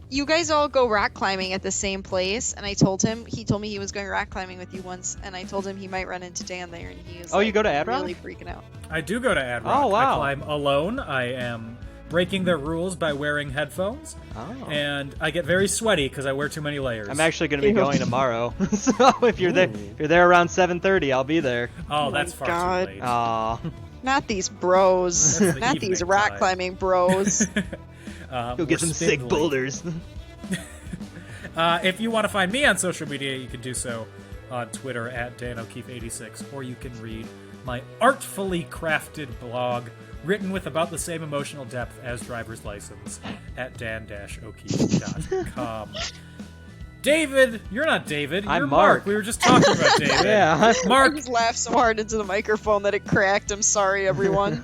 you guys all go rock climbing at the same place, and he told me he was going rock climbing with you once, and I told him he might run into Dan there, and he is you go to Ad Rock? really freaking out. I do go to Ad Rock. Oh, wow. I climb alone. I am breaking their rules by wearing headphones, and I get very sweaty because I wear too many layers. I'm actually going to be going tomorrow, so if you're there around 7:30, I'll be there. Oh, that's far God. too late. Aw. Not these bros. That's the Not these evening rock time. climbing bros. Go We're get some sick spindly. boulders. If you want to find me on social media, you can do so on Twitter @DanO'Keefe86, or you can read my artfully crafted blog, written with about the same emotional depth as driver's license, at dan-o'keefe.com. David, you're not David. You're I'm Mark. We were just talking about David. Yeah. Mark, I just laughed so hard into the microphone that it cracked. I'm sorry, everyone.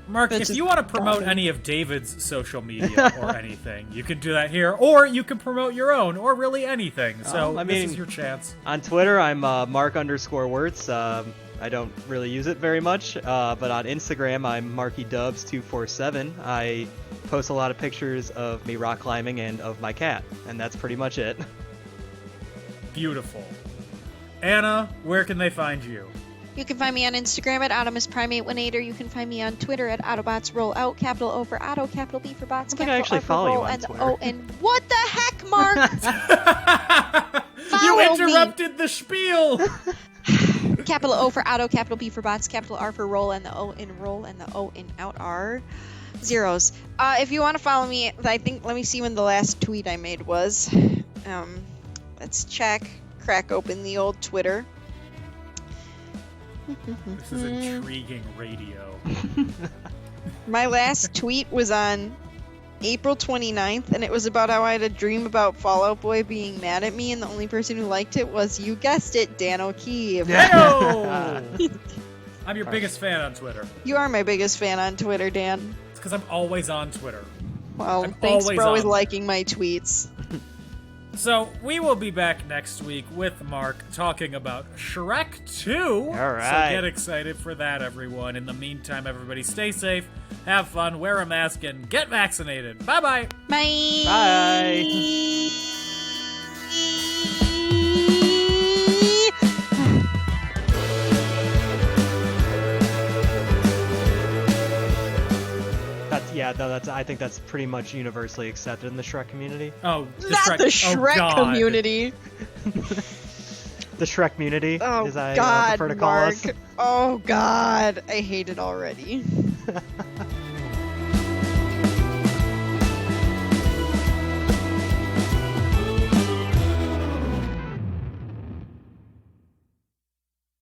Mark, That's if just you want to promote awful. any of David's social media or anything, you can do that here, or you can promote your own, or really anything. So this is your chance. On Twitter, I'm Mark_Wirtz. I don't really use it very much, but on Instagram, I'm MarkyDubs247. I post a lot of pictures of me rock climbing and of my cat, and that's pretty much it. Beautiful. Anna, where can they find you? You can find me on Instagram at AutomusPrime818, or you can find me on Twitter at AutobotsRollOut, capital O for Auto, capital B for Bots, I think capital I actually R for follow you roll, on and Twitter. O and what the heck, Mark? You Follow me. interrupted the spiel! Capital O for Auto, capital B for Bots, capital R for Roll, and the O in Roll and the O in Out are zeros. If you want to follow me, let me see when the last tweet I made was. Let's check. Crack open the old Twitter. This is intriguing radio. My last tweet was on April 29th, and it was about how I had a dream about Fall Out Boy being mad at me, and the only person who liked it was, you guessed it, Dan O'Keefe. Heyo! I'm your biggest fan on Twitter. You are my biggest fan on Twitter, Dan. It's because I'm always on Twitter. Well, I'm thanks always for always on. liking my tweets. So, we will be back next week with Mark talking about Shrek 2. All right. So get excited for that, everyone. In the meantime, everybody stay safe, have fun, wear a mask, and get vaccinated. Bye-bye. Bye. Bye. I think that's pretty much universally accepted in the Shrek community. Oh, Not the Shrek God. community. The Shrek community, Oh, as I God, prefer to call Mark. us. Oh, God. I hate it already.